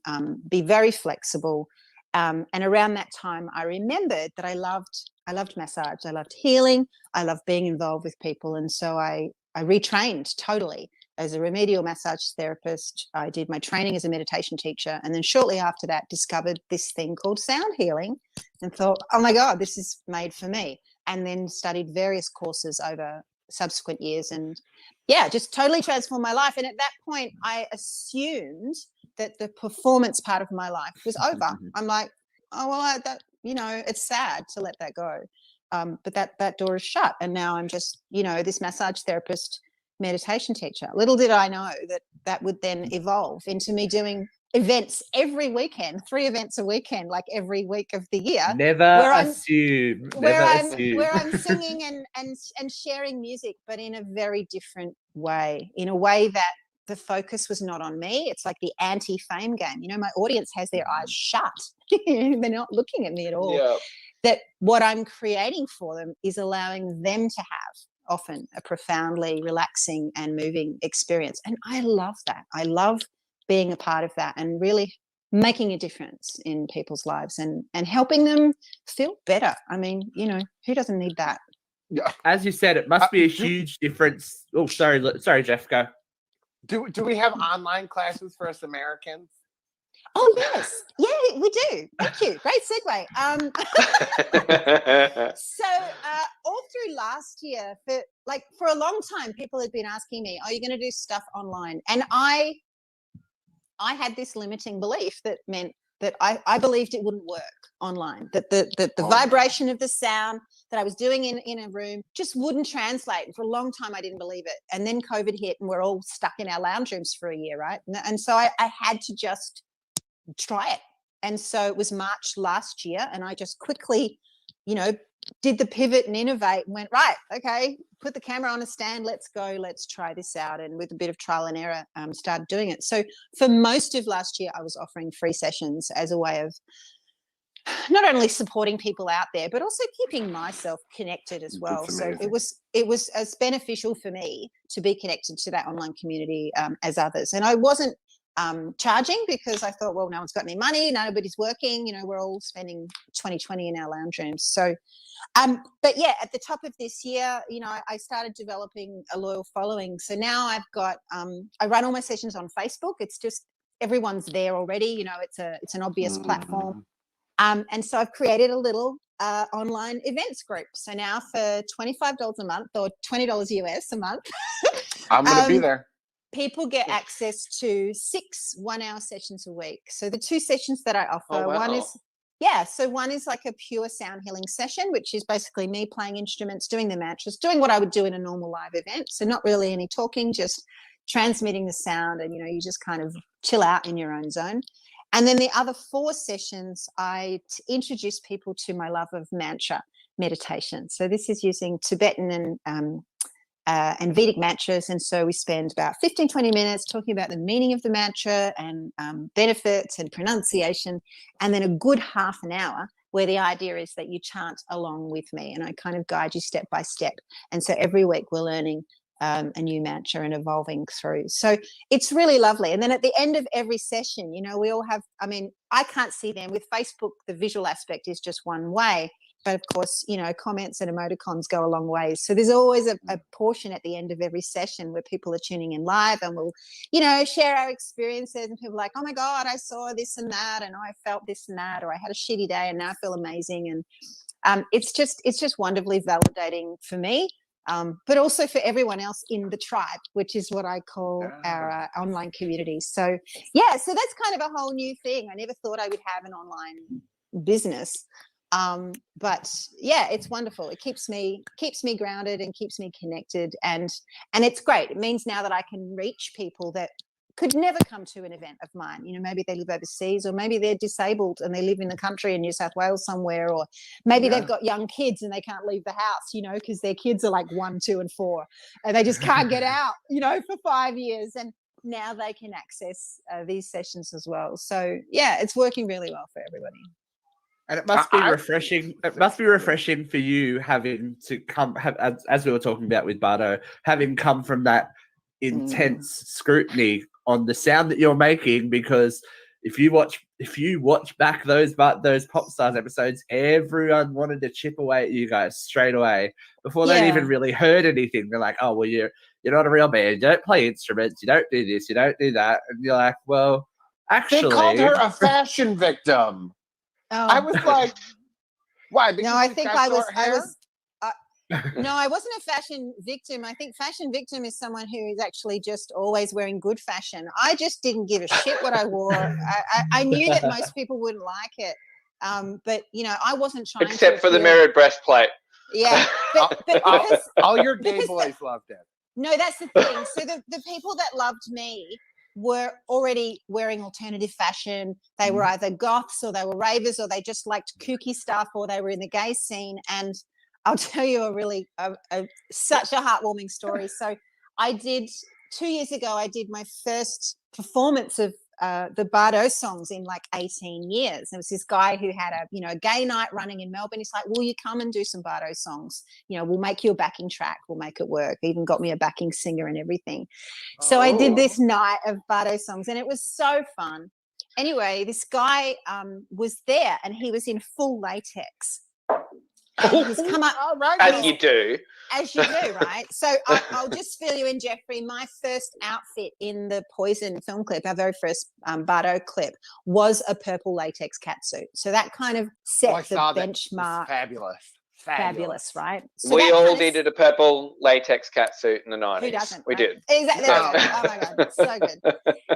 S3: be very flexible. And around that time, I remembered that I loved massage. I loved healing. I loved being involved with people. And so I retrained totally as a remedial massage therapist. I did my training as a meditation teacher. And then shortly after that, discovered this thing called sound healing and thought, oh my God, this is made for me. And then studied various courses over subsequent years, and just totally transformed my life. And at that point, I assumed that the performance part of my life was over. I'm like, oh well, it's sad to let that go, but that door is shut. And now I'm just, this massage therapist, meditation teacher. Little did I know that would then evolve into me doing events every weekend, 3 events a weekend, like every week of the year.
S2: Never assume.
S3: Where I'm singing and sharing music, but in a very different way, in a way that the focus was not on me. It's like the anti-fame game. You know, my audience has their eyes shut. They're not looking at me at all. Yeah. That what I'm creating for them is allowing them to have often a profoundly relaxing and moving experience. And I love that. I love being a part of that and really making a difference in people's lives and helping them feel better. I mean, who doesn't need that?
S5: Yeah.
S2: As you said, it must be a huge difference. Oh, sorry, Jeff, go.
S5: Do we have online classes for us Americans?
S3: Oh, yes. Yeah, we do. Thank you. Great segue. So all through last year, for a long time, people had been asking me, are you going to do stuff online? And I had this limiting belief that meant that I believed it wouldn't work online, that the vibration of the sound that I was doing in a room just wouldn't translate. And for a long time, I didn't believe it. And then COVID hit and we're all stuck in our lounge rooms for a year, right? And so I had to just try it. And so it was March last year, and I just quickly, did the pivot and innovate and went, right, okay, put the camera on a stand, let's go, let's try this out. And with a bit of trial and error, started doing it. So for most of last year, I was offering free sessions as a way of not only supporting people out there, but also keeping myself connected as well. So it was as beneficial for me to be connected to that online community as others. And I wasn't charging because I thought, well, no one's got any money, nobody's working, we're all spending 2020 in our lounge rooms. So, but yeah, at the top of this year, I started developing a loyal following. So now I've got, I run all my sessions on Facebook. It's just, everyone's there already, it's an obvious platform. And so I've created a little online events group. So now for $25 a month or $20 US a month,
S5: I'm going to be there.
S3: People get access to 6 one-hour sessions a week. So the 2 sessions that I offer, Yeah, so one is like a pure sound healing session, which is basically me playing instruments, doing the mantras, doing what I would do in a normal live event. So not really any talking, just transmitting the sound, and you just kind of chill out in your own zone. And then the other 4 sessions, I introduce people to my love of mantra meditation. So this is using Tibetan and Vedic mantras. And so we spend about 15, 20 minutes talking about the meaning of the mantra and benefits and pronunciation, and then a good half an hour where the idea is that you chant along with me and I kind of guide you step by step. And so every week we're learning a new mantra and evolving through. So it's really lovely. And then at the end of every session, we all have, I can't see them. With Facebook, the visual aspect is just one way. But of course, comments and emoticons go a long way. So there's always a portion at the end of every session where people are tuning in live and we'll, share our experiences, and people are like, oh my God, I saw this and that, and I felt this and that, or I had a shitty day and now I feel amazing. And it's just wonderfully validating for me, but also for everyone else in the tribe, which is what I call our online community. So yeah, so that's kind of a whole new thing. I never thought I would have an online business. But yeah, it's wonderful. It keeps me grounded and keeps me connected, and it's great. It means now that I can reach people that could never come to an event of mine. Maybe they live overseas, or maybe they're disabled and they live in the country in New South Wales somewhere, or maybe they've got young kids and they can't leave the house, because their kids are like 1, 2, and 4, and they just can't get out, for 5 years. And now they can access these sessions as well. So yeah, it's working really well for everybody.
S2: And it must be refreshing. It must be refreshing for you having to as we were talking about with Bardo, having come from that intense scrutiny on the sound that you're making. Because if you watch back those Pop Stars episodes, everyone wanted to chip away at you guys straight away before they'd even really heard anything. They're like, "Oh, well, you're not a real band. You don't play instruments. You don't do this. You don't do that." And you're like, "Well, actually,"
S5: they called her a fashion victim.
S3: Oh.
S5: I was like, why? Because
S3: no, I think I was. No, I wasn't a fashion victim. I think fashion victim is someone who is actually just always wearing good fashion. I just didn't give a shit what I wore. I knew that most people wouldn't like it, but I wasn't trying.
S4: Except for the mirrored breastplate.
S3: Yeah, but because
S5: all your gay boys loved it.
S3: No, that's the thing. So the people that loved me were already wearing alternative fashion. They were either goths or they were ravers, or they just liked kooky stuff, or they were in the gay scene. And I'll tell you such a heartwarming story. So 2 years ago, I did my first performance of the Bardo songs in like 18 years. There was this guy who had a gay night running in Melbourne. He's like, will you come and do some Bardo songs? We'll make you a backing track. We'll make it work. He even got me a backing singer and everything. So I did this night of Bardo songs, and it was so fun. Anyway, this guy was there, and he was in full latex. And he's come up,
S4: as you do,
S3: right? So I'll just fill you in, Jeffrey. My first outfit in the Poison film clip, our very first Bardo clip, was a purple latex catsuit. So that kind of set the benchmark. Fabulous, right? So
S4: we all needed a purple latex catsuit in the 90s.
S3: Who doesn't?
S4: We did.
S3: Exactly. Oh my God, so good.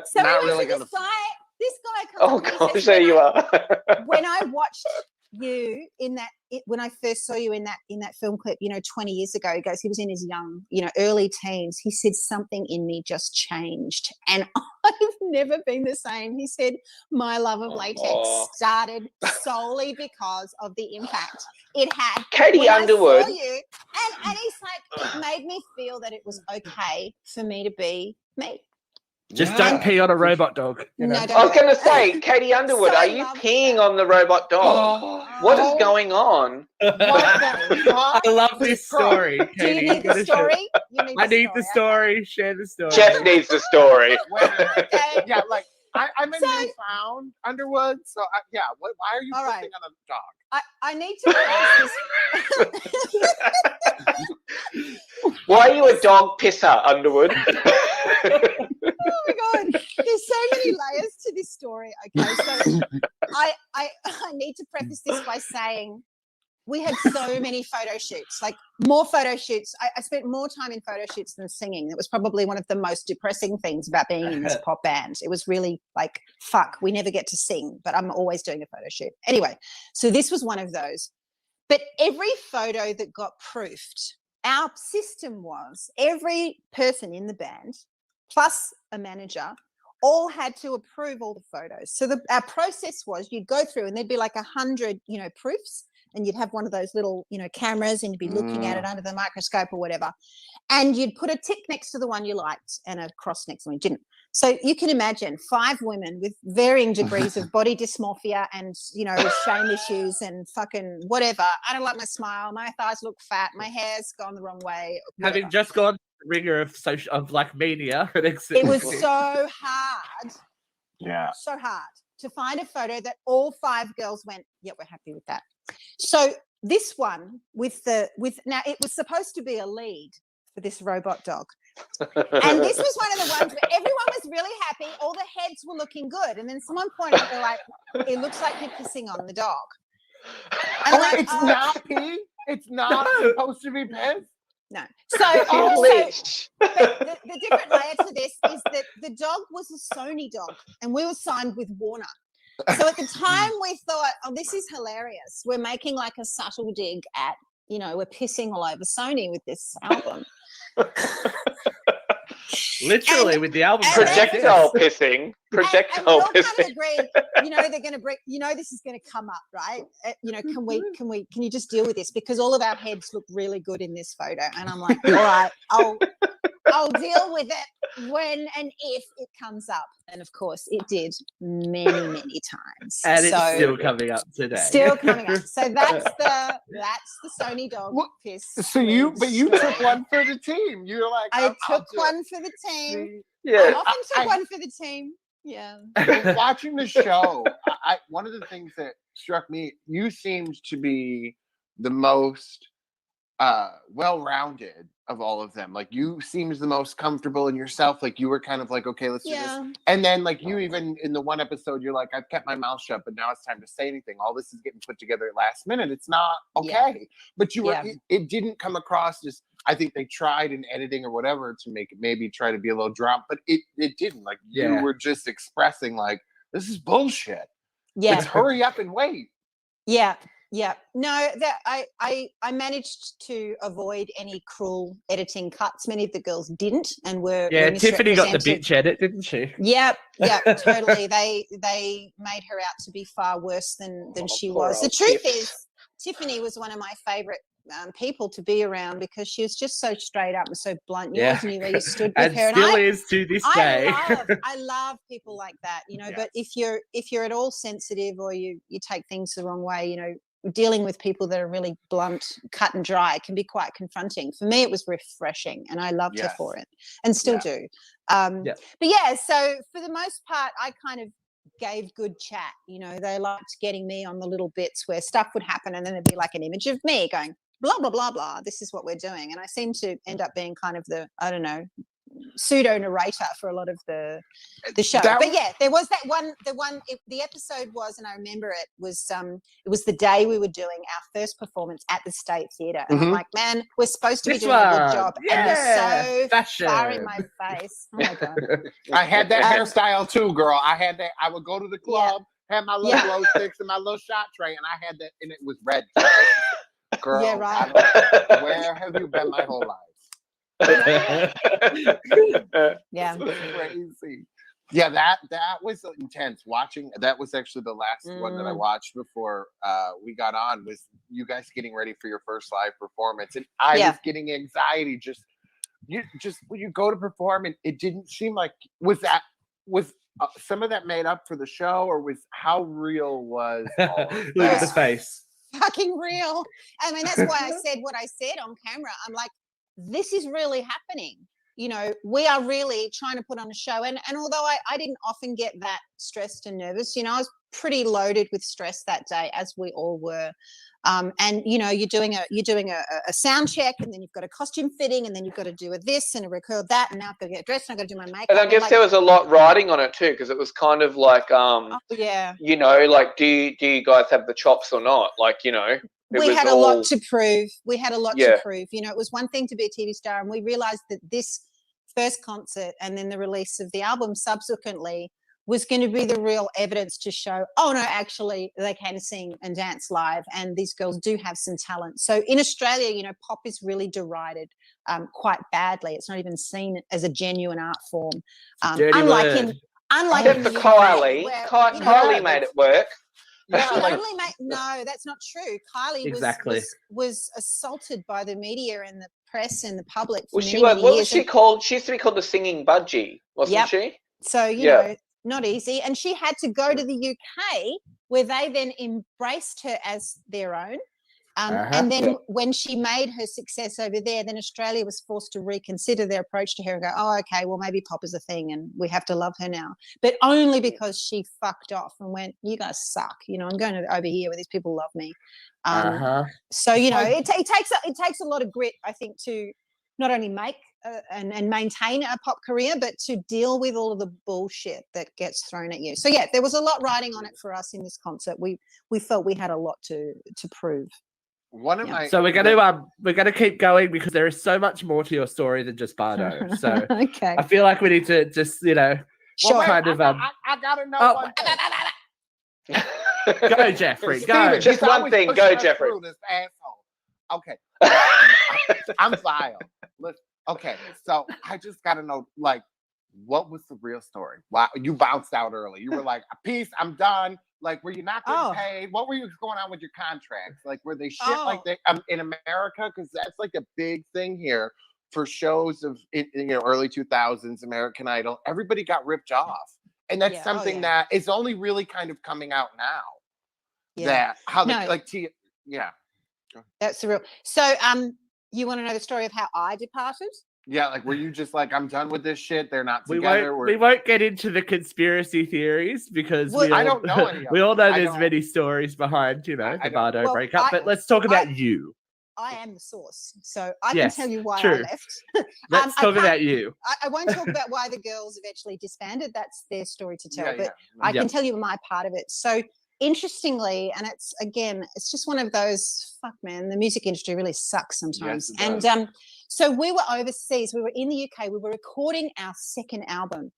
S3: So
S5: not really
S3: this guy comes
S4: oh
S3: up and
S4: gosh,
S3: says,
S4: there you are.
S3: When I watched you when I first saw you in that film clip, 20 years ago, he was in his young, early teens. He said, something in me just changed, and I've never been the same. He said, my love of latex started solely because of the impact it had.
S4: Katie Underwood.
S3: I saw you, and he's like, it made me feel that it was okay for me to be me.
S2: Just don't pee on a robot dog.
S3: No,
S4: I was going to say, Katie Underwood, are you peeing on the robot dog? What is going on?
S2: I love this story, Katie.
S3: Do you need the story?
S2: I need the story. Share the story.
S4: Jeff needs the story.
S5: Yeah, like I'm in Newfound Underwood, so why are you putting on a dog?
S3: I need to
S4: Why are you a dog pisser, Underwood?
S3: Oh my God, there's so many layers to this story. Okay, so I need to preface this by saying we had so many photo shoots, like more photo shoots. I spent more time in photo shoots than singing. That was probably one of the most depressing things about being in this pop band. It was really like, fuck, we never get to sing, but I'm always doing a photo shoot. Anyway, so this was one of those. But every photo that got proofed, our system was every person in the band, plus a manager, all had to approve all the photos. So our process was you'd go through and there'd be like 100, proofs, and you'd have one of those little, cameras, and you'd be looking at it under the microscope or whatever. And you'd put a tick next to the one you liked and a cross next to the one you didn't. So you can imagine 5 women with varying degrees of body dysmorphia and, shame issues and fucking whatever. I don't like my smile. My thighs look fat. My hair's gone the wrong way. Whatever.
S2: Having just gone ringer of like mania.
S3: It was so hard.
S5: Yeah.
S3: So hard to find a photo that all 5 girls went, yeah, we're happy with that. So this one now it was supposed to be a lead for this robot dog. And this was one of the ones where everyone was really happy. All the heads were looking good. And then someone pointed out, they're like, it looks like you're pissing on the dog.
S5: It's not pee? It's not supposed to be piss?
S3: No. So but the different layer to this is that the dog was a Sony dog, and we were signed with Warner. So at the time we thought, oh, this is hilarious. We're making like a subtle dig at, we're pissing all over Sony with this album.
S2: Literally with the album.
S4: Projectile pissing. Projectile
S3: and we all
S4: pissing.
S3: kind of agreed, they're going to bring, this is going to come up, right? Can you just deal with this? Because all of our heads look really good in this photo. And I'm like, all right, I'll deal with it when and if it comes up. And of course it did many, many times.
S2: And it's still coming up today.
S3: Still coming up. So that's the Sony dog piss.
S5: So you took one for the team. You're like,
S3: I took one for the team.
S4: Yeah.
S3: I often took one for the team. Yeah.
S5: Watching the show, one of the things that struck me, you seemed to be the most well-rounded of all of them. Like, you seemed the most comfortable in yourself. Like, you were kind of like, okay, let's do this. And then, like, you even in the one episode, you're like, I've kept my mouth shut, but now it's time to say anything. All this is getting put together at last minute. It's not okay. Yeah. But you were, it didn't come across as, I think they tried in editing or whatever to make it maybe try to be a little drop, but it didn't. Like, you were just expressing like, this is bullshit.
S3: Yeah.
S5: Let's hurry up and wait.
S3: Yeah. Yeah, no, that I managed to avoid any cruel editing cuts. Many of the girls didn't, and were
S2: Tiffany got the bitch edit, didn't she?
S3: Yep, totally. They made her out to be far worse than she was. The truth is, Tiffany was one of my favorite people to be around because she was just so straight up and so blunt. You always knew where you stood with her,
S2: and still is to this day.
S3: I love people like that, But if you're at all sensitive or you take things the wrong way, dealing with people that are really blunt, cut and dry can be quite confronting. For me, it was refreshing, and I loved her for it, and still do. But so for the most part, I kind of gave good chat. They liked getting me on the little bits where stuff would happen, and then there'd be like an image of me going blah blah blah blah. This is what we're doing, and I seem to end up being kind of the pseudo narrator for a lot of the show. But there was that one. The episode was, and I remember it was the day we were doing our first performance at the State Theatre, and I'm like, man, we're supposed to be doing a good job, and you're so far in my face. Oh my god!
S5: I had that hairstyle too, girl. I had that. I would go to the club, have my little glow sticks and my little shot tray, and I had that, and it was red. Girl, where have you been my whole life?
S3: Yeah,
S5: crazy. Yeah, that was intense. Watching that was actually the last one that I watched before we got on. Was you guys getting ready for your first live performance, and I was getting anxiety just when you go to perform, and it didn't seem like was some of that made up for the show, or was how real was all of that?
S2: Look at the face.
S3: Fucking real. I mean, that's why I said what I said on camera. I'm like, this is really happening. We are really trying to put on a show. And although I didn't often get that stressed and nervous, I was pretty loaded with stress that day, as we all were. And you're doing a sound check, and then you've got a costume fitting, and then you've got to do this and a record that, and now I've got to get dressed and I've got to do my makeup.
S4: And I guess there was a lot riding on it too, because it was kind of like, like, do you guys have the chops or not? Like,
S3: We had a lot to prove. We had a lot to prove. You know, it was one thing to be a TV star, and we realized that this first concert and then the release of the album subsequently was going to be the real evidence to show, oh no, actually they can sing and dance live, and these girls do have some talent. So in Australia, you know, pop is really derided quite badly. It's not even seen as a genuine art form. Unlike
S4: except for Kylie. Kylie made it work.
S3: No, that's not true. Kylie was assaulted by the media and the press and the public. For
S4: what was she called? She used to be called the singing budgie, wasn't she?
S3: So you know, not easy. And she had to go to the UK, where they then embraced her as their own. And then when she made her success over there, then Australia was forced to reconsider their approach to her and go, oh, okay, well, maybe pop is a thing and we have to love her now. But only because she fucked off and went, you guys suck. You know, I'm going over here where these people love me. So, you know, it takes a lot of grit, I think, to not only make and maintain a pop career, but to deal with all of the bullshit that gets thrown at you. So, yeah, there was a lot riding on it for us in this concert. We felt we had a lot to prove.
S2: So we're gonna keep going because there is so much more to your story than just Bardo. So
S3: okay.
S2: I feel like we need to just, you know,
S5: I gotta know one thing.
S2: Go, Jeffrey. Go.
S4: Just one thing. Go, Jeffrey.
S5: This asshole. Okay. I'm vile. Listen. Okay. So I just gotta know, like, what was the real story? Wow, you bounced out early. You were like, peace, I'm done. Like, were you not getting paid? What were you going on with your contracts? Like, were they shit like they in America? Because that's like a big thing here for shows of early 2000s, American Idol. Everybody got ripped off, and that's something that is only really kind of coming out now. That how
S3: that's the real. So you want to know the story of how I departed?
S5: Yeah, like, were you just like, I'm done with this shit? They're not together.
S2: We won't get into the conspiracy theories because
S5: I don't know any of
S2: we all know there's many stories behind, you know, the Bardo breakup. But let's talk about you.
S3: I am the source, so I can tell you why I left.
S2: Let's talk about you.
S3: I won't talk about why the girls eventually disbanded. That's their story to tell. But I can tell you my part of it. So interestingly, and it's just one of those, fuck man, the music industry really sucks sometimes. Yes, and so we were overseas. We were in the UK. We were recording our second album.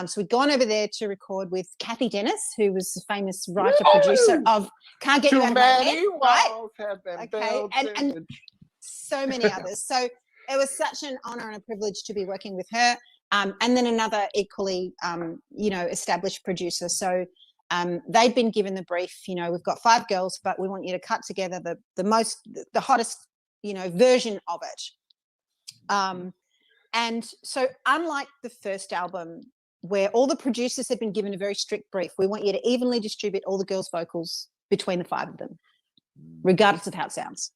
S3: So we'd gone over there to record with Kathy Dennis, who was the famous writer-producer of Can't Get You Out of My Head, right? Okay, and so many others. So it was such an honor and a privilege to be working with her. And then another equally, established producer. So they'd been given the brief, you know, we've got 5 girls, but we want you to cut together the hottest, version of it. And so unlike the first album, where all the producers had been given a very strict brief, we want you to evenly distribute all the girls' vocals between the 5 of them, regardless of how it sounds.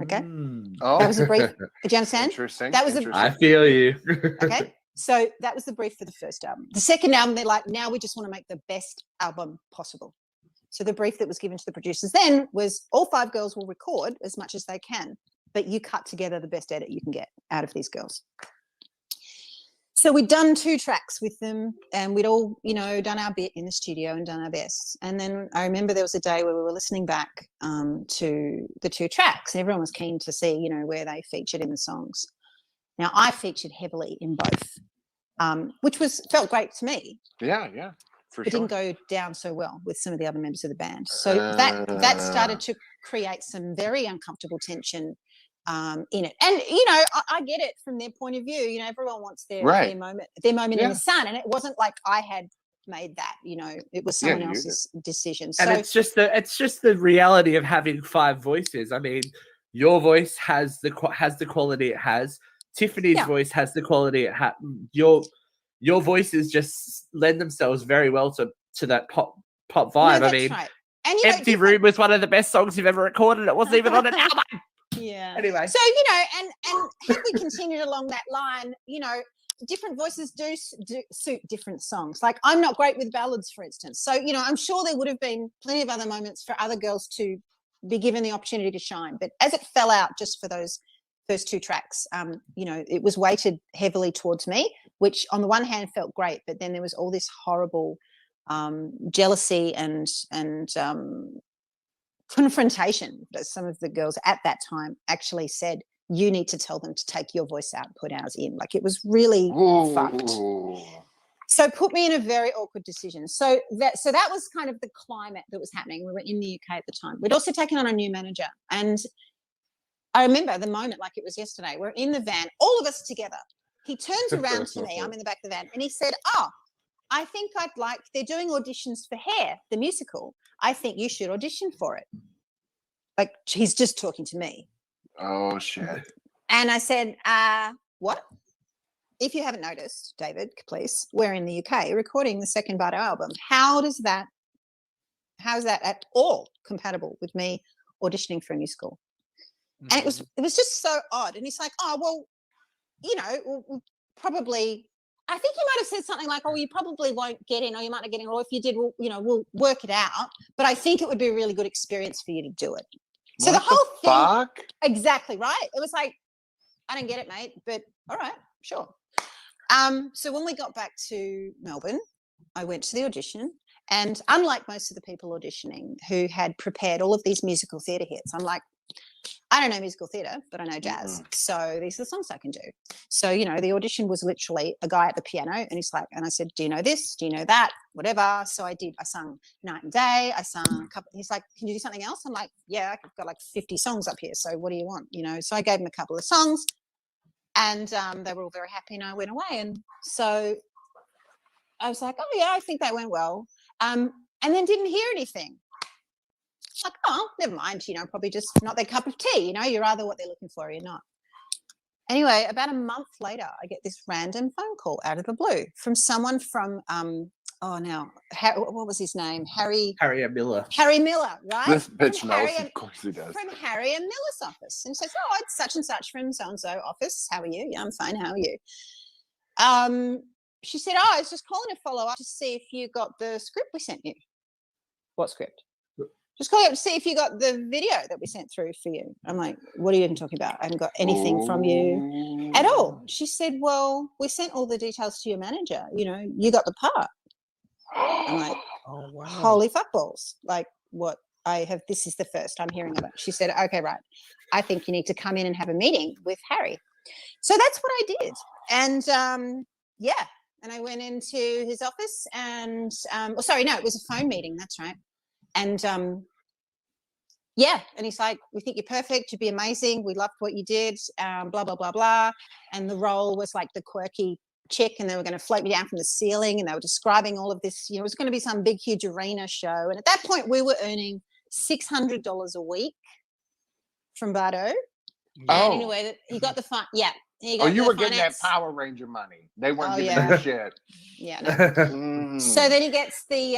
S3: Okay? That was the brief. Do you understand?
S5: Interesting.
S3: That was
S2: I feel you.
S3: Okay? So that was the brief for the first album. The second album, they're like, now we just want to make the best album possible. So the brief that was given to the producers then was all 5 girls will record as much as they can, but you cut together the best edit you can get out of these girls. So we'd done 2 tracks with them, and we'd all, done our bit in the studio and done our best. And then I remember there was a day where we were listening back to the 2 tracks, and everyone was keen to see, where they featured in the songs. Now, I featured heavily in both, which felt great to me.
S5: Yeah.
S3: It didn't go down so well with some of the other members of the band. So that started to create some very uncomfortable tension in it. And, I get it from their point of view. Everyone wants their moment in the sun. And it wasn't like I had made that, it was someone else's decision.
S2: And it's just the reality of having 5 voices. I mean, your voice has the quality it has. Tiffany's voice has the quality it has. Your voices just lend themselves very well to that pop vibe.
S3: No,
S2: I mean,
S3: right. And,
S2: Empty Room was one of the best songs you've ever recorded. It wasn't even on an album.
S3: Yeah.
S2: Anyway.
S3: So, and had we continued along that line, different voices do suit different songs. Like, I'm not great with ballads, for instance. So, I'm sure there would have been plenty of other moments for other girls to be given the opportunity to shine. But as it fell out just for those first 2 tracks, it was weighted heavily towards me, which on the one hand felt great, but then there was all this horrible jealousy and confrontation that some of the girls at that time actually said, you need to tell them to take your voice out and put ours in. Like, it was really fucked. So it put me in a very awkward decision. So that was kind of the climate that was happening. We were in the UK at the time. We'd also taken on a new manager. And I remember the moment like it was yesterday. We're in the van, all of us together. He turns around to me. I'm in the back of the van. And he said, I think they're doing auditions for Hair, the musical. I think you should audition for it. Like, he's just talking to me.
S5: Oh, shit.
S3: And I said, what? If you haven't noticed, David, please, we're in the UK recording the second Bardo album. How is that at all compatible with me auditioning for a musical? Mm-hmm. And it was just so odd. And he's like, we'll probably, I think he might have said something like, you probably won't get in, or you might not get in, or if you did, we'll work it out. But I think it would be a really good experience for you to do it. So the whole thing, exactly right. It was like, I don't get it, mate, but all right, sure. So when we got back to Melbourne, I went to the audition, and unlike most of the people auditioning who had prepared all of these musical theatre hits, I'm like, I don't know musical theatre, but I know jazz. So these are the songs I can do. So, the audition was literally a guy at the piano, and he's like, and I said, do you know this? Do you know that? Whatever. So I did. I sung Night and Day. I sung a couple. He's like, can you do something else? I'm like, yeah, I've got like 50 songs up here. So what do you want? So I gave him a couple of songs, and they were all very happy, and I went away. And so I was like, oh yeah, I think that went well. And then didn't hear anything. Like, never mind, probably just not their cup of tea, you're either what they're looking for or you're not. Anyway, about a month later, I get this random phone call out of the blue from someone from, what was his name? Harry
S2: Miller.
S3: Harry Miller, right?
S5: This bitch knows, of course he does.
S3: From Harry and Miller's office. And says, it's such and such from so-and-so office. How are you? Yeah, I'm fine. How are you? She said, I was just calling to follow up to see if you got the script we sent you. What script? Just calling up to see if you got the video that we sent through for you. I'm like, what are you even talking about? I haven't got anything from you at all. She said, well, we sent all the details to your manager. You got the part. I'm like, oh, wow. Holy fuckballs. Like, what? This is the first I'm hearing of it. She said, okay, right. I think you need to come in and have a meeting with Harry. So that's what I did. And and I went into his office and, it was a phone meeting. That's right. And and he's like, we think you're perfect, you'd be amazing, we loved what you did, blah blah blah blah. And the role was like the quirky chick, and they were going to float me down from the ceiling, and they were describing all of this, it was going to be some big huge arena show. And at that point we were earning $600 a week from Bardo. And anyway, that he got the fun. Yeah.
S5: You were getting that Power Ranger money. They weren't giving you shit.
S3: Yeah. No. So then he gets the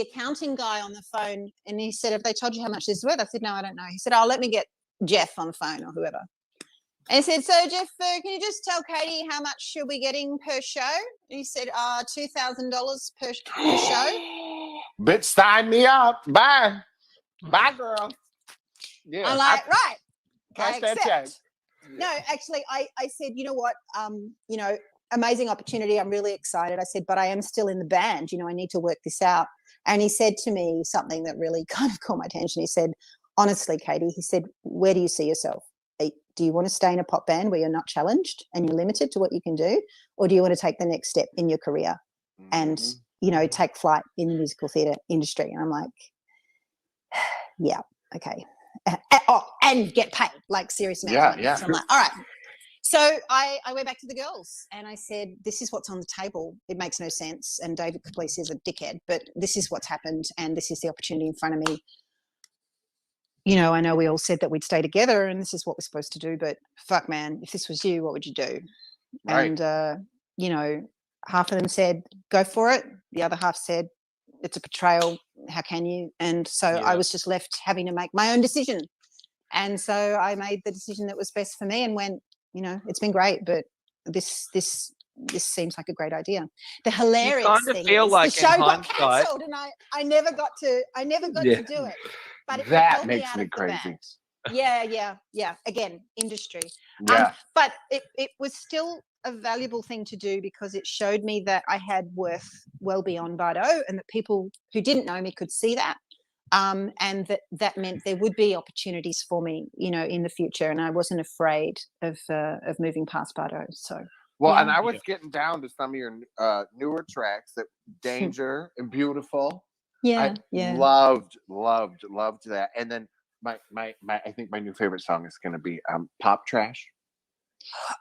S3: accounting guy on the phone, and he said, have they told you how much this is worth? I said, no, I don't know. He said, let me get Jeff on the phone or whoever. And he said, so Jeff, can you just tell Katie how much she'll be getting per show? And he said, $2,000 per show.
S5: Bitch, sign me up. Bye. Bye, girl. Yeah.
S3: I'm like, right.
S5: Cash that check.
S3: No, actually, I said, you know what, amazing opportunity. I'm really excited. I said, but I am still in the band. I need to work this out. And he said to me something that really kind of caught my attention. He said, honestly, Katie, he said, where do you see yourself? Do you want to stay in a pop band where you're not challenged and you're limited to what you can do? Or do you want to take the next step in your career and, take flight in the musical theatre industry? And I'm like, yeah, okay. And get paid like serious amount of money.
S5: Yeah.
S3: So I'm like, all right. So I went back to the girls and I said, this is what's on the table. It makes no sense. And David Caplice is a dickhead, but this is what's happened. And this is the opportunity in front of me. I know we all said that we'd stay together and this is what we're supposed to do, but fuck, man, if this was you, what would you do? Right. And, half of them said, go for it. The other half said, it's a betrayal. How can you? And so I was just left having to make my own decision. And so I made the decision that was best for me and went, it's been great, but this seems like a great idea. The hilarious thing is the show got cancelled and I never got to do it. But
S5: that makes me crazy.
S3: Yeah. Again, industry.
S5: Yeah.
S3: But it was still a valuable thing to do because it showed me that I had worth well beyond Bardo and that people who didn't know me could see that. and that meant there would be opportunities for me, in the future, and I wasn't afraid of moving past Bardo. So.
S5: Well, and I was getting down to some of your newer tracks, that Danger and Beautiful.
S3: Yeah,
S5: I loved that. And then my I think my new favorite song is going to be Pop Trash.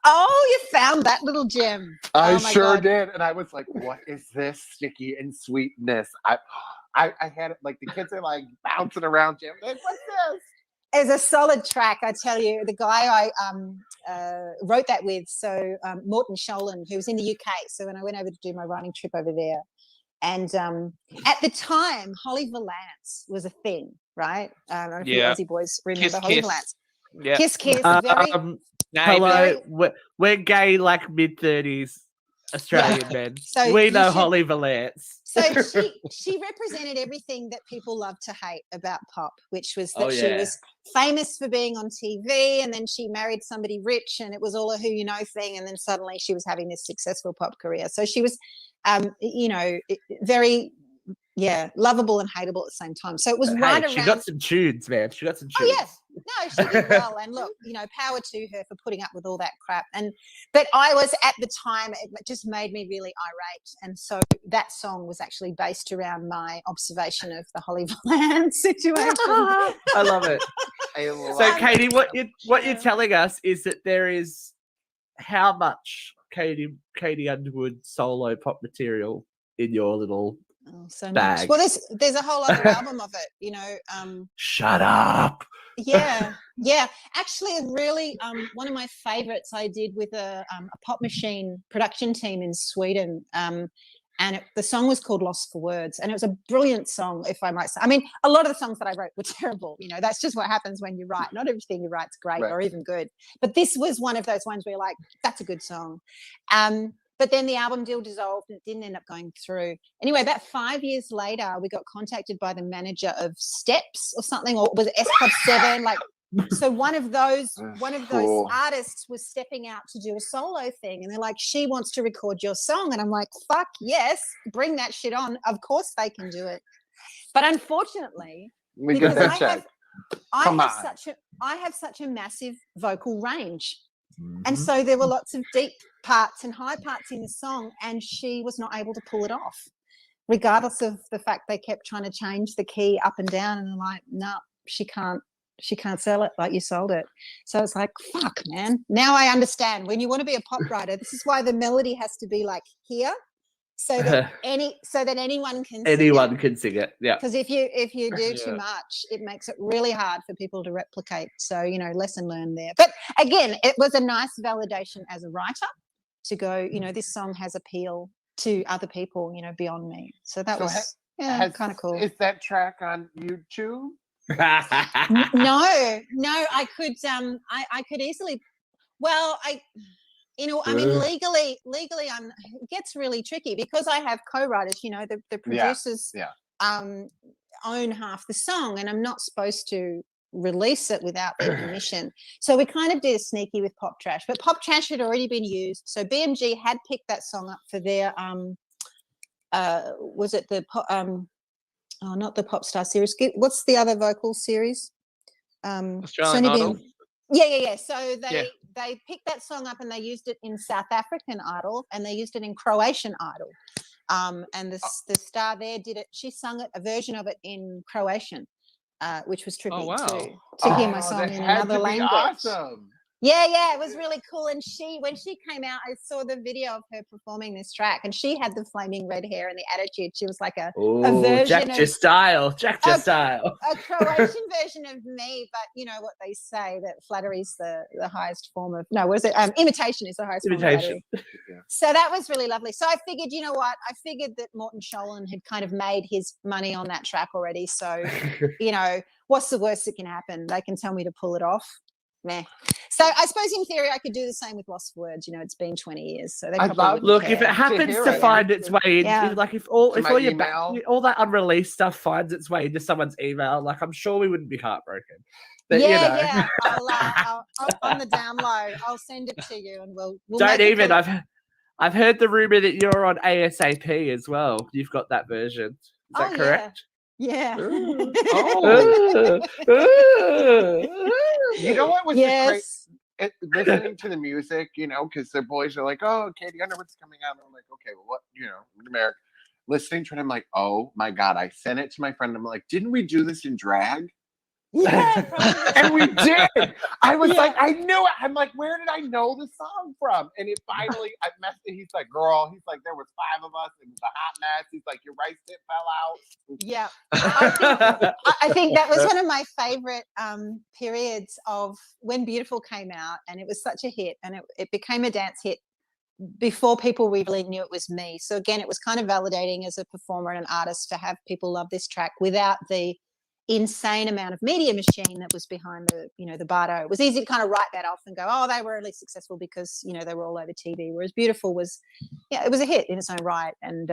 S3: Oh, you found that little gem.
S5: I sure did. And I was like, what is this sticky and sweetness? I had it, like, the kids are like bouncing around, Jim. Like, what's this?
S3: It's a solid track, I tell you. The guy I wrote that with, so Morton Scholen, who was in the UK. So when I went over to do my writing trip over there, and at the time, Holly Valance was a thing, right? I don't know if you Aussie boys remember Holly Valance.
S2: Yeah.
S3: Kiss.
S2: Hello, we're gay, like mid-30s Australian men. So we know Holly Valance.
S3: So she represented everything that people love to hate about pop, which was that she was famous for being on TV, and then she married somebody rich, and it was all a who you know thing, and then suddenly she was having this successful pop career. So she was, very lovable and hateable at the same time. So it was right around.
S2: She got some tunes, man. She got some tunes.
S3: Oh yes, no, she did well. And look, power to her for putting up with all that crap. But I was at the time, it just made me really irate, and so that song was actually based around my observation of the Holly Valance situation.
S2: I love it. So, Katie, what you're telling us is that there is how much Katie Underwood solo pop material in your little
S3: so
S2: bag.
S3: Much. Well, there's a whole other album of it,
S2: Shut up.
S3: Yeah. Actually, really, one of my favorites I did with a Pop Machine production team in Sweden. And the song was called Lost for Words. And it was a brilliant song, if I might say. I mean, a lot of the songs that I wrote were terrible. That's just what happens when you write. Not everything you write's great or even good. But this was one of those ones where you're like, that's a good song. But then the album deal dissolved and it didn't end up going through. Anyway, about 5 years later, we got contacted by the manager of Steps or something, or was it S Club 7? So one of those artists was stepping out to do a solo thing, and they're like, she wants to record your song. And I'm like, fuck yes, bring that shit on. Of course they can do it. But unfortunately,
S5: we got that check.
S3: I have such a massive vocal range. And so there were lots of deep parts and high parts in the song, and she was not able to pull it off, regardless of the fact they kept trying to change the key up and down. And they're like, no, she can't sell it like you sold it. So it's like, fuck, man. Now I understand. When you want to be a pop writer, this is why the melody has to be like here, so that anyone can
S2: sing it. Yeah.
S3: Because if you do too much, it makes it really hard for people to replicate. So, lesson learned there. But again, it was a nice validation as a writer to go, this song has appeal to other people, beyond me. So that was kind of cool.
S5: Is that track on YouTube?
S3: No, I could easily. Well, legally, it gets really tricky because I have co-writers. The producers own half the song, and I'm not supposed to release it without their permission. So we kind of did a sneaky with Pop Trash, but Pop Trash had already been used. So BMG had picked that song up for their was it the not the Popstar series. What's the other vocal series?
S2: Australian Idol.
S3: Yeah. So they picked that song up and they used it in South African Idol, and they used it in Croatian Idol. And the star there did it. She sung a version of it in Croatian, which was trippy to hear my song in another language.
S5: Awesome.
S3: Yeah, it was really cool. And when she came out, I saw the video of her performing this track, and she had the flaming red hair and the attitude. She was like a version
S2: Jack your style.
S3: A Croatian version of me, but you know what they say, that flattery's the highest form of imitation is the highest form of flattery. So that was really lovely. So I figured, you know what? I figured that Morton Scholen had kind of made his money on that track already. So, what's the worst that can happen? They can tell me to pull it off. Meh. So I suppose in theory I could do the same with Lost for Words. It's been 20 years, so they probably
S2: look care. If it happens to find its way in, if all that unreleased stuff finds its way into someone's email, I'm sure we wouldn't be heartbroken. But,
S3: I'll on the down low, I'll send it to you, and we'll
S2: don't even. I've heard the rumor that you're on ASAP as well. You've got that version. Is that correct?
S3: Yeah.
S4: Oh.
S5: You know what was
S3: Yes.
S5: listening to the music, because their boys are like, "Oh, Katie Underwood's coming out." And I'm like, "Okay, well, what, America." Listening to it, I'm like, "Oh my god!" I sent it to my friend. I'm like, "Didn't we do this in drag?"
S3: Yeah, probably.
S5: And we did. I was like, I knew it. I'm like, where did I know the song from? And it finally, I messed it. He's like, girl, he's like, there was 5 of us. It was a hot mess. He's like, your rice tip fell out.
S3: Yeah. I think that was one of my favorite periods of when Beautiful came out, and it was such a hit, and it became a dance hit before people really knew it was me. So again, it was kind of validating as a performer and an artist to have people love this track without the insane amount of media machine that was behind the Bardo. It was easy to kind of write that off and go, oh, they were really successful because they were all over TV, whereas Beautiful was, it was a hit in its own right. And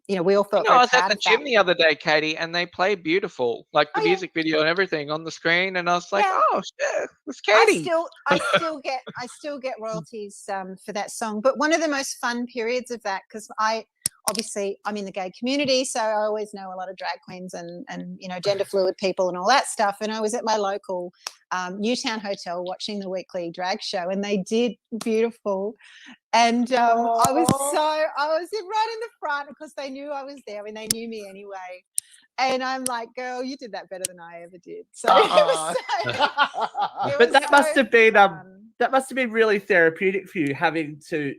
S3: we all felt
S4: I was at the gym the other day, Katie, and they played Beautiful, like the music video and everything on the screen, and I was like, oh shit, it's Katie.
S3: I still get royalties for that song. But one of the most fun periods of that, because obviously I'm in the gay community, so I always know a lot of drag queens and gender fluid people and all that stuff. And I was at my local Newtown hotel watching the weekly drag show, and they did Beautiful. And I was right in the front because they knew I was there and they knew me anyway. And I'm like, girl, you did that better than I ever did. So
S2: but that must have been that must have been really therapeutic for you, having to,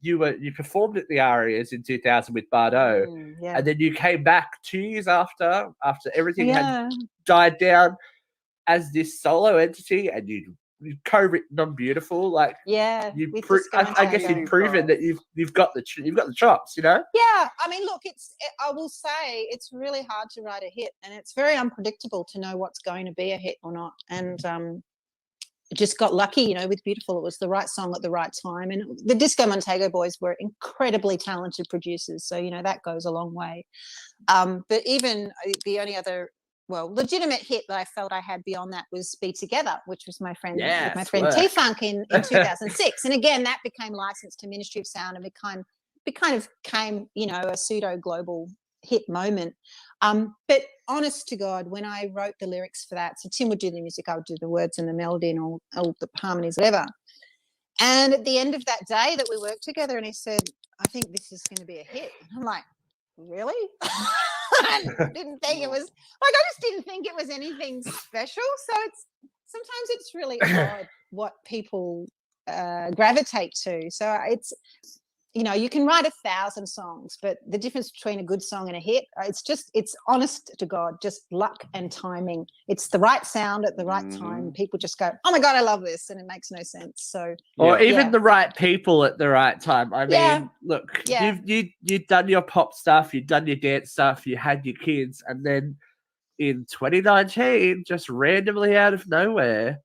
S2: you performed at the Arias in 2000 with Bardo, and then you came back 2 years after everything had died down as this solo entity, and you co-written on Beautiful, like I guess you've proven that you've got the chops, Yeah,
S3: I mean, look, I will say it's really hard to write a hit, and it's very unpredictable to know what's going to be a hit or not. And just got lucky, with Beautiful. It was the right song at the right time, and the Disco Montego boys were incredibly talented producers, so that goes a long way. But even the only other legitimate hit that I felt I had beyond that was Be Together, which was my friend T-Funk in 2006. And again, that became licensed to Ministry of Sound and became a pseudo global hit moment. But honest to God, when I wrote the lyrics for that, so Tim would do the music, I would do the words and the melody and all the harmonies, whatever. And at the end of that day that we worked together, and he said, I think this is going to be a hit. And I'm like, really? I didn't think it was I just didn't think it was anything special. So sometimes it's really odd what people gravitate to. So it's you can write 1,000 songs, but the difference between a good song and a hit, it's honest to God, just luck and timing. It's the right sound at the right time. People just go, oh my God, I love this. And it makes no sense. So,
S2: or even the right people at the right time. I mean, look, you've done your pop stuff, you've done your dance stuff, you had your kids. And then in 2019, just randomly out of nowhere,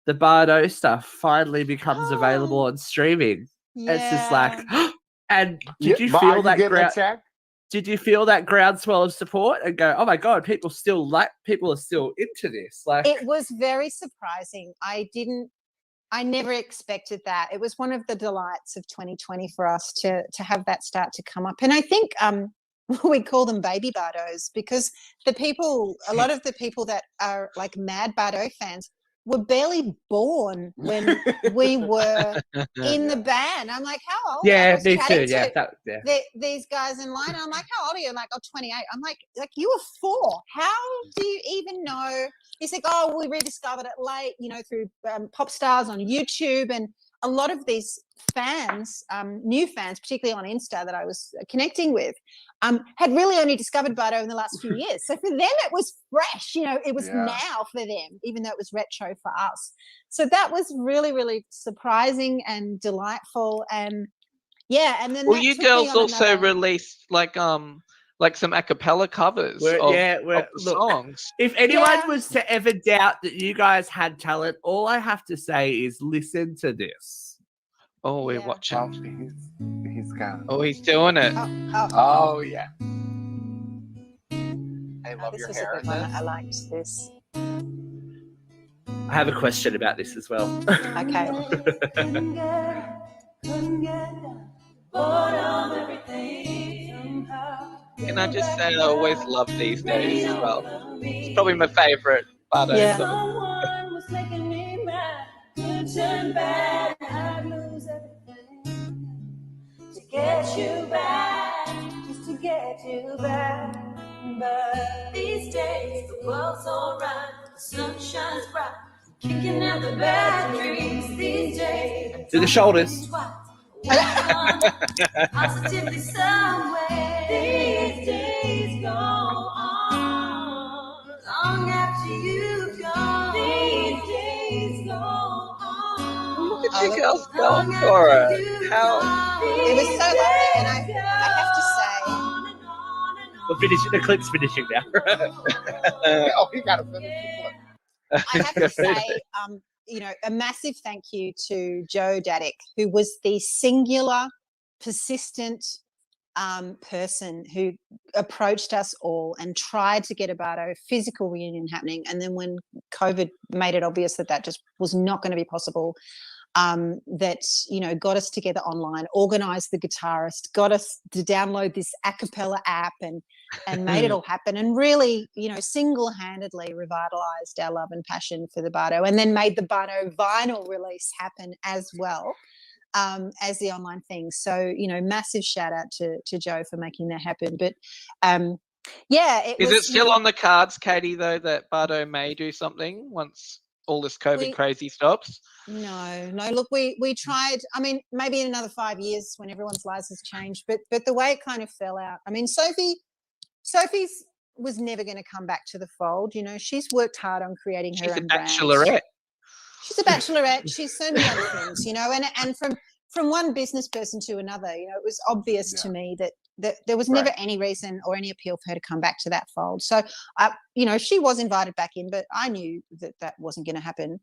S2: the Bardo stuff finally becomes available on streaming.
S3: Yeah.
S2: It's just like, and did you feel that ground? Did you feel that groundswell of support and go, oh my God, people are still into this? Like,
S3: it was very surprising. I never expected that. It was one of the delights of 2020 for us to have that start to come up. And I think we call them baby Bardos because a lot of the people that are like mad Bardo fans were barely born when we were in the band. I'm like, how old?
S2: Yeah, me too.
S3: These guys in line. I'm like, how old are you? I'm like, 28. I'm like you were 4. How do you even know? He's like, oh, we rediscovered it late, through pop stars on YouTube. And a lot of these fans, new fans, particularly on Insta that I was connecting with, had really only discovered Bardo in the last few years. So for them, it was fresh. It was now for them, even though it was retro for us. So that was really, really surprising and delightful. And and then
S4: you girls also released like some a cappella covers of the songs.
S2: If anyone was to ever doubt that you guys had talent, all I have to say is listen to this.
S4: Oh, we're watching.
S5: He's got.
S4: Oh, he's doing it.
S5: Oh yeah. I love your hair in this.
S3: I liked this.
S2: I have a question about this as well.
S3: Okay.
S4: Can I just say I always love These Days as well. It's probably my favourite Bardo
S3: Yeah.
S4: song.
S6: Someone was making me mad. Good and bad, I'd lose everything to get you back, just to get you back. But these days the world's alright, the sun shines bright, kicking out the bad dreams. These days
S2: Do the shoulders.
S6: positively somewhere. These days go on long after you've gone. These days go on.
S4: Look at you girls going for it. How?
S3: It was so lovely, and I have to say,
S2: We're finishing. The clip's finishing now.
S5: Oh, he got to finish the clip.
S3: I have to say, you know, a massive thank you to Joe Daddick, who was the singular, persistent person who approached us all and tried to get a Bardo physical reunion happening. And then when COVID made it obvious that that just was not going to be possible, that, you know, got us together online, organized the guitarist, got us to download this a cappella app and made it all happen, and really, you know, single-handedly revitalized our love and passion for the Bardo, and then made the Bardo vinyl release happen as well, as the online thing. So, you know, massive shout out to Joe for making that happen. But yeah,
S4: Is it still on the cards, Katie, though, that Bardo may do something once all this COVID crazy stops?
S3: No. Look, we tried. I mean, maybe in another 5 years when everyone's lives has changed. But the way it kind of fell out. I mean, Sophie's was never going to come back to the fold. You know, she's worked hard on creating her own brand. She's a bachelorette. She's so many other things. You know, and from one business person to another, you know, it was obvious to me that there was never any reason or any appeal for her to come back to that fold. So, you know, she was invited back in, but I knew that wasn't going to happen.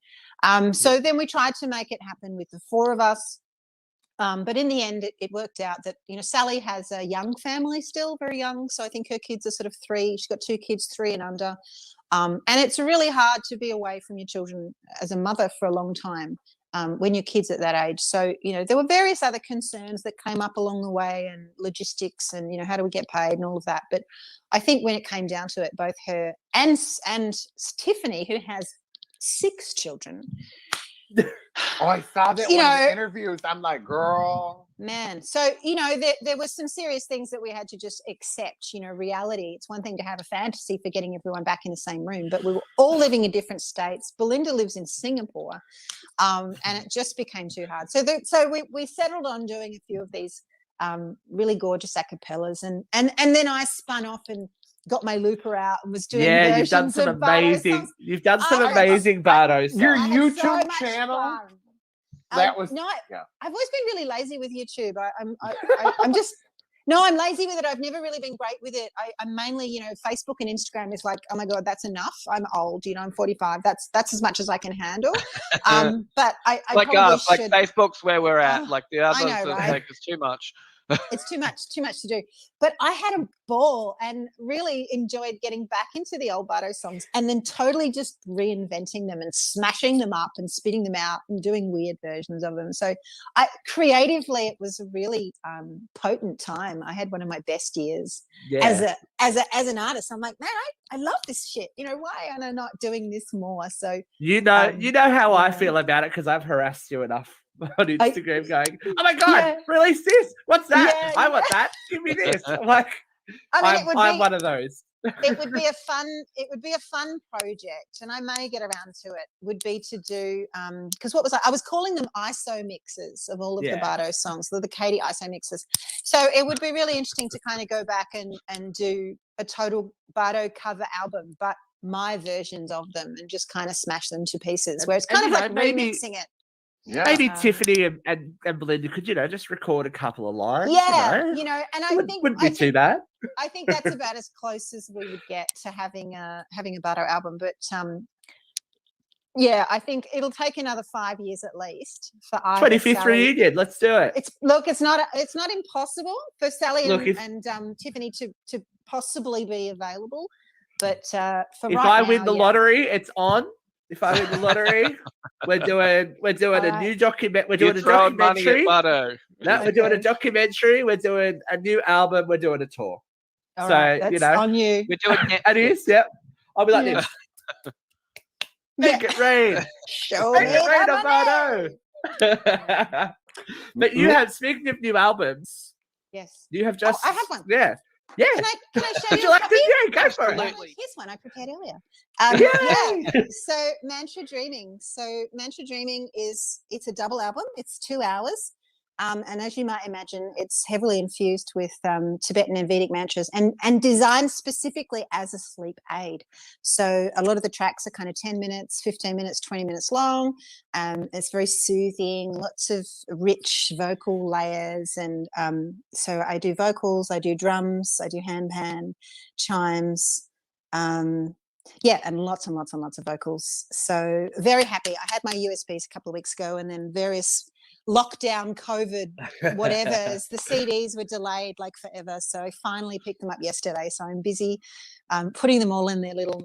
S3: So then we tried to make it happen with the four of us. But in the end, it worked out that, you know, Sally has a young family still, very young. So I think her kids are sort of 3. She's got 2 kids, 3 and under. And it's really hard to be away from your children as a mother for a long time. When your kid's at that age. So, you know, there were various other concerns that came up along the way, and logistics and, you know, how do we get paid and all of that. But I think when it came down to it, both her and Tiffany, who has 6 children.
S5: Oh, I saw that one of the interviews. I'm like, girl.
S3: Man. So, you know, there was some serious things that we had to just accept, you know, reality. It's one thing to have a fantasy for getting everyone back in the same room, but we were all living in different states. Belinda lives in Singapore, and it just became too hard. So we settled on doing a few of these really gorgeous a cappellas, and then I spun off and got my looper out and was doing
S2: you've done some amazing Bardo songs.
S5: Your YouTube channel. I've always been
S3: really lazy with YouTube. I'm lazy with it. I've never really been great with it. I'm mainly, you know, Facebook and Instagram is like, oh my God, that's enough. I'm old, you know, I'm 45. That's as much as I can handle. But I
S4: like
S3: probably
S4: us, like Facebook's where we're at. Like the others take us too much.
S3: It's too much to do. But I had a ball and really enjoyed getting back into the old Bardo songs and then totally just reinventing them and smashing them up and spitting them out and doing weird versions of them. So creatively, it was a really potent time. I had one of my best years as an artist. I'm like, man, I love this shit. You know, why am I not doing this more? So
S2: you know how I feel about it because I've harassed you enough on Instagram going, oh my God, release this. What's that? I want that. Give me this. I'm like, I'm one of those.
S3: It would be a fun project, and I may get around to it, would be to do, because I was calling them ISO mixes of all of the Bardo songs, the Katie ISO mixes. So it would be really interesting to kind of go back and do a total Bardo cover album, but my versions of them, and just kind of smash them to pieces, where it's kind of like remixing it.
S2: Yeah. Maybe Tiffany and Belinda could, you know, just record a couple of lines.
S3: Yeah, you know, and I think
S2: wouldn't be too bad.
S3: I think that's about as close as we would get to having a Bardo album. But yeah, I think it'll take another 5 years at least for
S2: 25th reunion. Let's do it.
S3: It's not impossible for Sally and Tiffany to possibly be available, but for
S2: if I win the lottery, it's on. If I win the lottery, we're doing a new document. We're doing a documentary.
S4: Money at
S2: we're doing a documentary. We're doing a new album. We're doing a tour.
S3: All
S2: So,
S3: right, that's on you.
S7: We're doing it.
S2: It is, yep. I'll be like
S3: Yeah.
S2: this. Make it rain.
S3: Show
S2: Make
S3: me
S2: it rain
S3: the
S2: on
S3: money.
S2: Bardo. But you have, speaking of new albums,
S3: Yes.
S2: you have just.
S3: I have one.
S2: Yeah. Yeah.
S3: Can I show
S2: Would
S3: you
S2: you
S3: a
S2: like
S3: copy?
S2: to? Yeah, go for it.
S7: Absolutely.
S3: Here's one I prepared earlier.
S2: Yay!
S3: Yeah. So Mantra Dreaming. So Mantra Dreaming it's a double album. It's 2 hours. And as you might imagine, it's heavily infused with Tibetan and Vedic mantras and designed specifically as a sleep aid. So a lot of the tracks are kind of 10 minutes, 15 minutes, 20 minutes long. It's very soothing, lots of rich vocal layers. And so I do vocals, I do drums, I do handpan, chimes. Yeah, and lots and lots and lots of vocals. So very happy. I had my USBs a couple of weeks ago, and then various lockdown, COVID, whatever. The CDs were delayed like forever. So I finally picked them up yesterday. So I'm busy putting them all in their little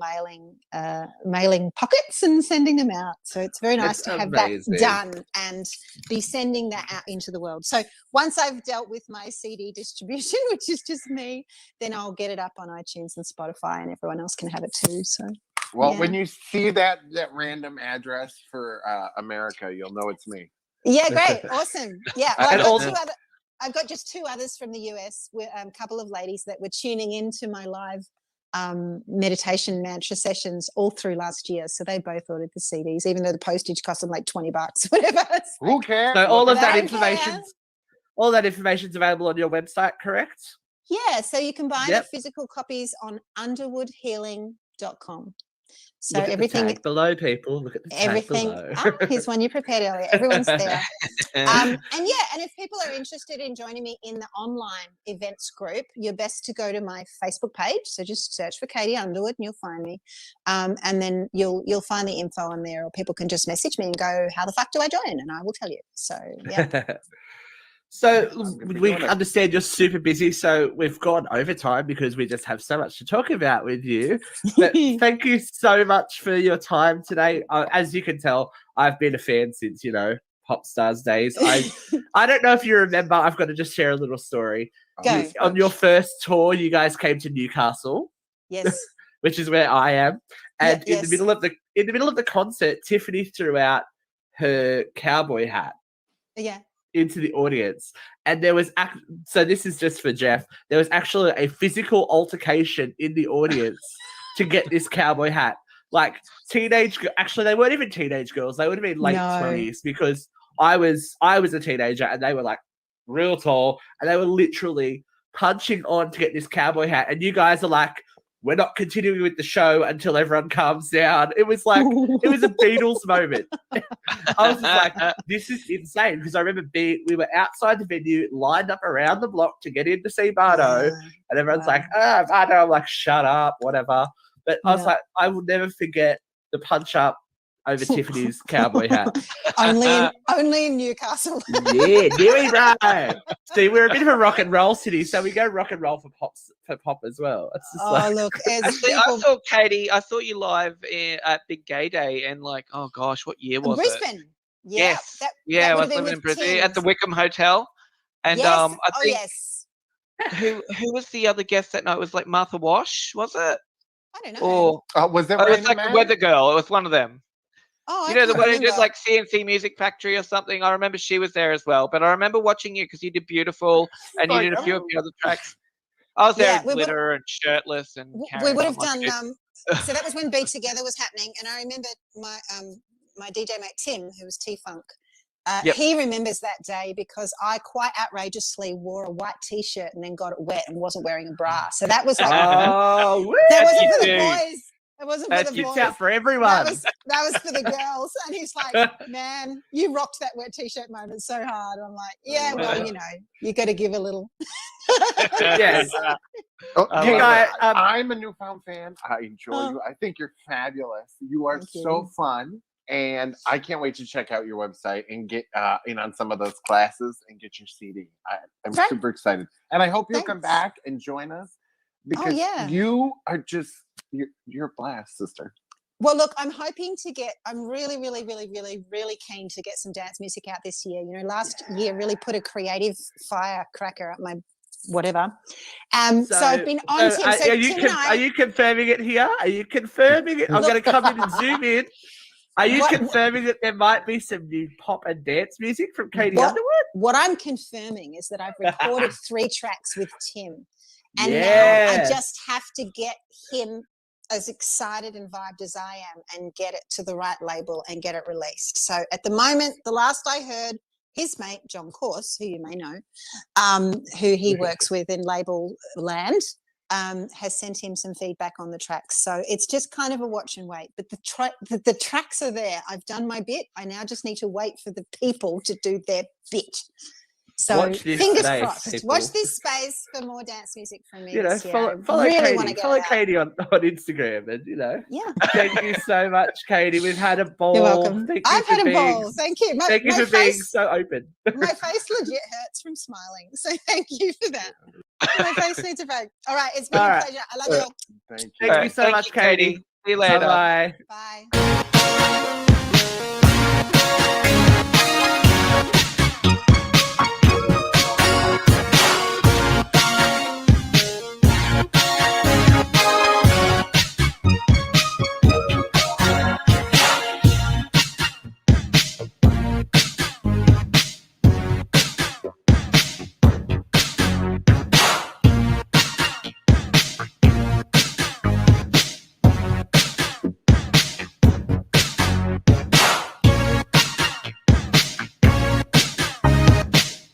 S3: mailing pockets and sending them out. So it's very nice to have that done and be sending that out into the world. So once I've dealt with my CD distribution, which is just me, then I'll get it up on iTunes and Spotify, and everyone else can have it too. So.
S5: Well,
S3: yeah.
S5: when you see that random address for America, you'll know it's me.
S3: Yeah, great, awesome. Yeah, well, I've got just 2 others from the US. With a couple of ladies that were tuning into my live meditation mantra sessions all through last year. So they both ordered the CDs, even though the postage cost them like $20, whatever.
S5: Who cares?
S2: So all of that
S3: care.
S2: information's available on your website, correct?
S3: Yeah, so you can buy the physical copies on underwoodhealing.com. So
S2: look at
S3: everything
S2: the tag below, people. Look at the tag below.
S3: Here's one you prepared earlier. Everyone's there. And if people are interested in joining me in the online events group, you're best to go to my Facebook page. So just search for Katie Underwood and you'll find me. And then you'll find the info on there, or people can just message me and go, how the fuck do I join? And I will tell you. So yeah.
S2: So we understand you're super busy, so we've gone overtime because we just have so much to talk about with you. But thank you so much for your time today. As you can tell, I've been a fan since, Pop Stars days. I don't know if you remember, I've got to just share a little story.
S3: Go.
S2: On your first tour, you guys came to Newcastle.
S3: Yes.
S2: Which is where I am. And
S3: yes.
S2: in the middle of the concert, Tiffany threw out her cowboy hat.
S3: Yeah.
S2: Into the audience, and there was so this is just for Jeff. There was actually a physical altercation in the audience to get this cowboy hat. Like actually, they weren't even teenage girls. They would have been late 20s because I was a teenager, and they were like real tall, and they were literally punching on to get this cowboy hat. And you guys are like, we're not continuing with the show until everyone calms down. It was like, it was a Beatles moment. I was just like, this is insane. Because I remember we were outside the venue, lined up around the block to get in to see Bardo. And everyone's like, Bardo. I'm like, shut up, whatever. But I was like, I will never forget the punch up over Tiffany's cowboy hat.
S3: only in Newcastle.
S2: Yeah, Dewey right. See, we're a bit of a rock and roll city, so we go rock and roll for pop as well. It's just
S3: look,
S7: actually, I saw Katie. I saw you live at Big Gay Day, and like, oh gosh, what year was
S3: Brisbane.
S7: it?
S3: Yeah,
S7: yes, I was living in Brisbane at the Wickham Hotel, and I think who was the other guest that night? It was like Martha Wash, was it?
S3: I don't know.
S5: Or was it?
S7: It was like a weather girl. It was one of them.
S3: Oh,
S7: the one who did like CNC Music Factory or something. I remember she was there as well. But I remember watching you because you did Beautiful and you did a few of the other tracks. I was there in glitter and shirtless and
S3: we would have done. So that was when Be Together was happening, and I remember my DJ mate Tim, who was T-Funk. He remembers that day because I quite outrageously wore a white T-shirt and then got it wet and wasn't wearing a bra. So that was like, that wasn't for the boys. It wasn't for the boys.
S2: Out for everyone.
S3: That was for the girls. And he's like, man, you rocked that wet T-shirt moment so hard. I'm like, yeah, well, you got to give a little.
S2: Yes.
S5: I'm a newfound fan. I enjoy you. I think you're fabulous. You are so fun. And I can't wait to check out your website and get in on some of those classes and get your CD. I'm super excited. And I hope you'll come back and join us because you are just, you're a blast, sister.
S3: Well, look, I'm really, really, really, really, really keen to get some dance music out this year. Last year really put a creative firecracker up my whatever. So I've been on Tim. So
S2: are you confirming it here? Are you confirming it? I'm going to come in and zoom in. Are you confirming that there might be some new pop and dance music from Katie Underwood?
S3: What I'm confirming is that I've recorded 3 tracks with Tim. And now I just have to get him as excited and vibed as I am and get it to the right label and get it released. So at the moment, the last I heard, his mate, John Corse, who you may know, who he works with in label land, has sent him some feedback on the tracks. So it's just kind of a watch and wait. But the tracks are there. I've done my bit. I now just need to wait for the people to do their bit. So fingers crossed. People. Watch this space for more dance music from me.
S2: Follow Katie on Instagram, and thank you so much, Katie. We've had a ball.
S3: You're welcome. I've had a ball. Thank you.
S2: Thank you for being so open.
S3: My face legit hurts from smiling, so thank you for that. My face needs a break. All right, it's been a pleasure. I love you all.
S2: Thank you so much, Katie.
S7: See you later.
S2: Bye.
S3: Bye.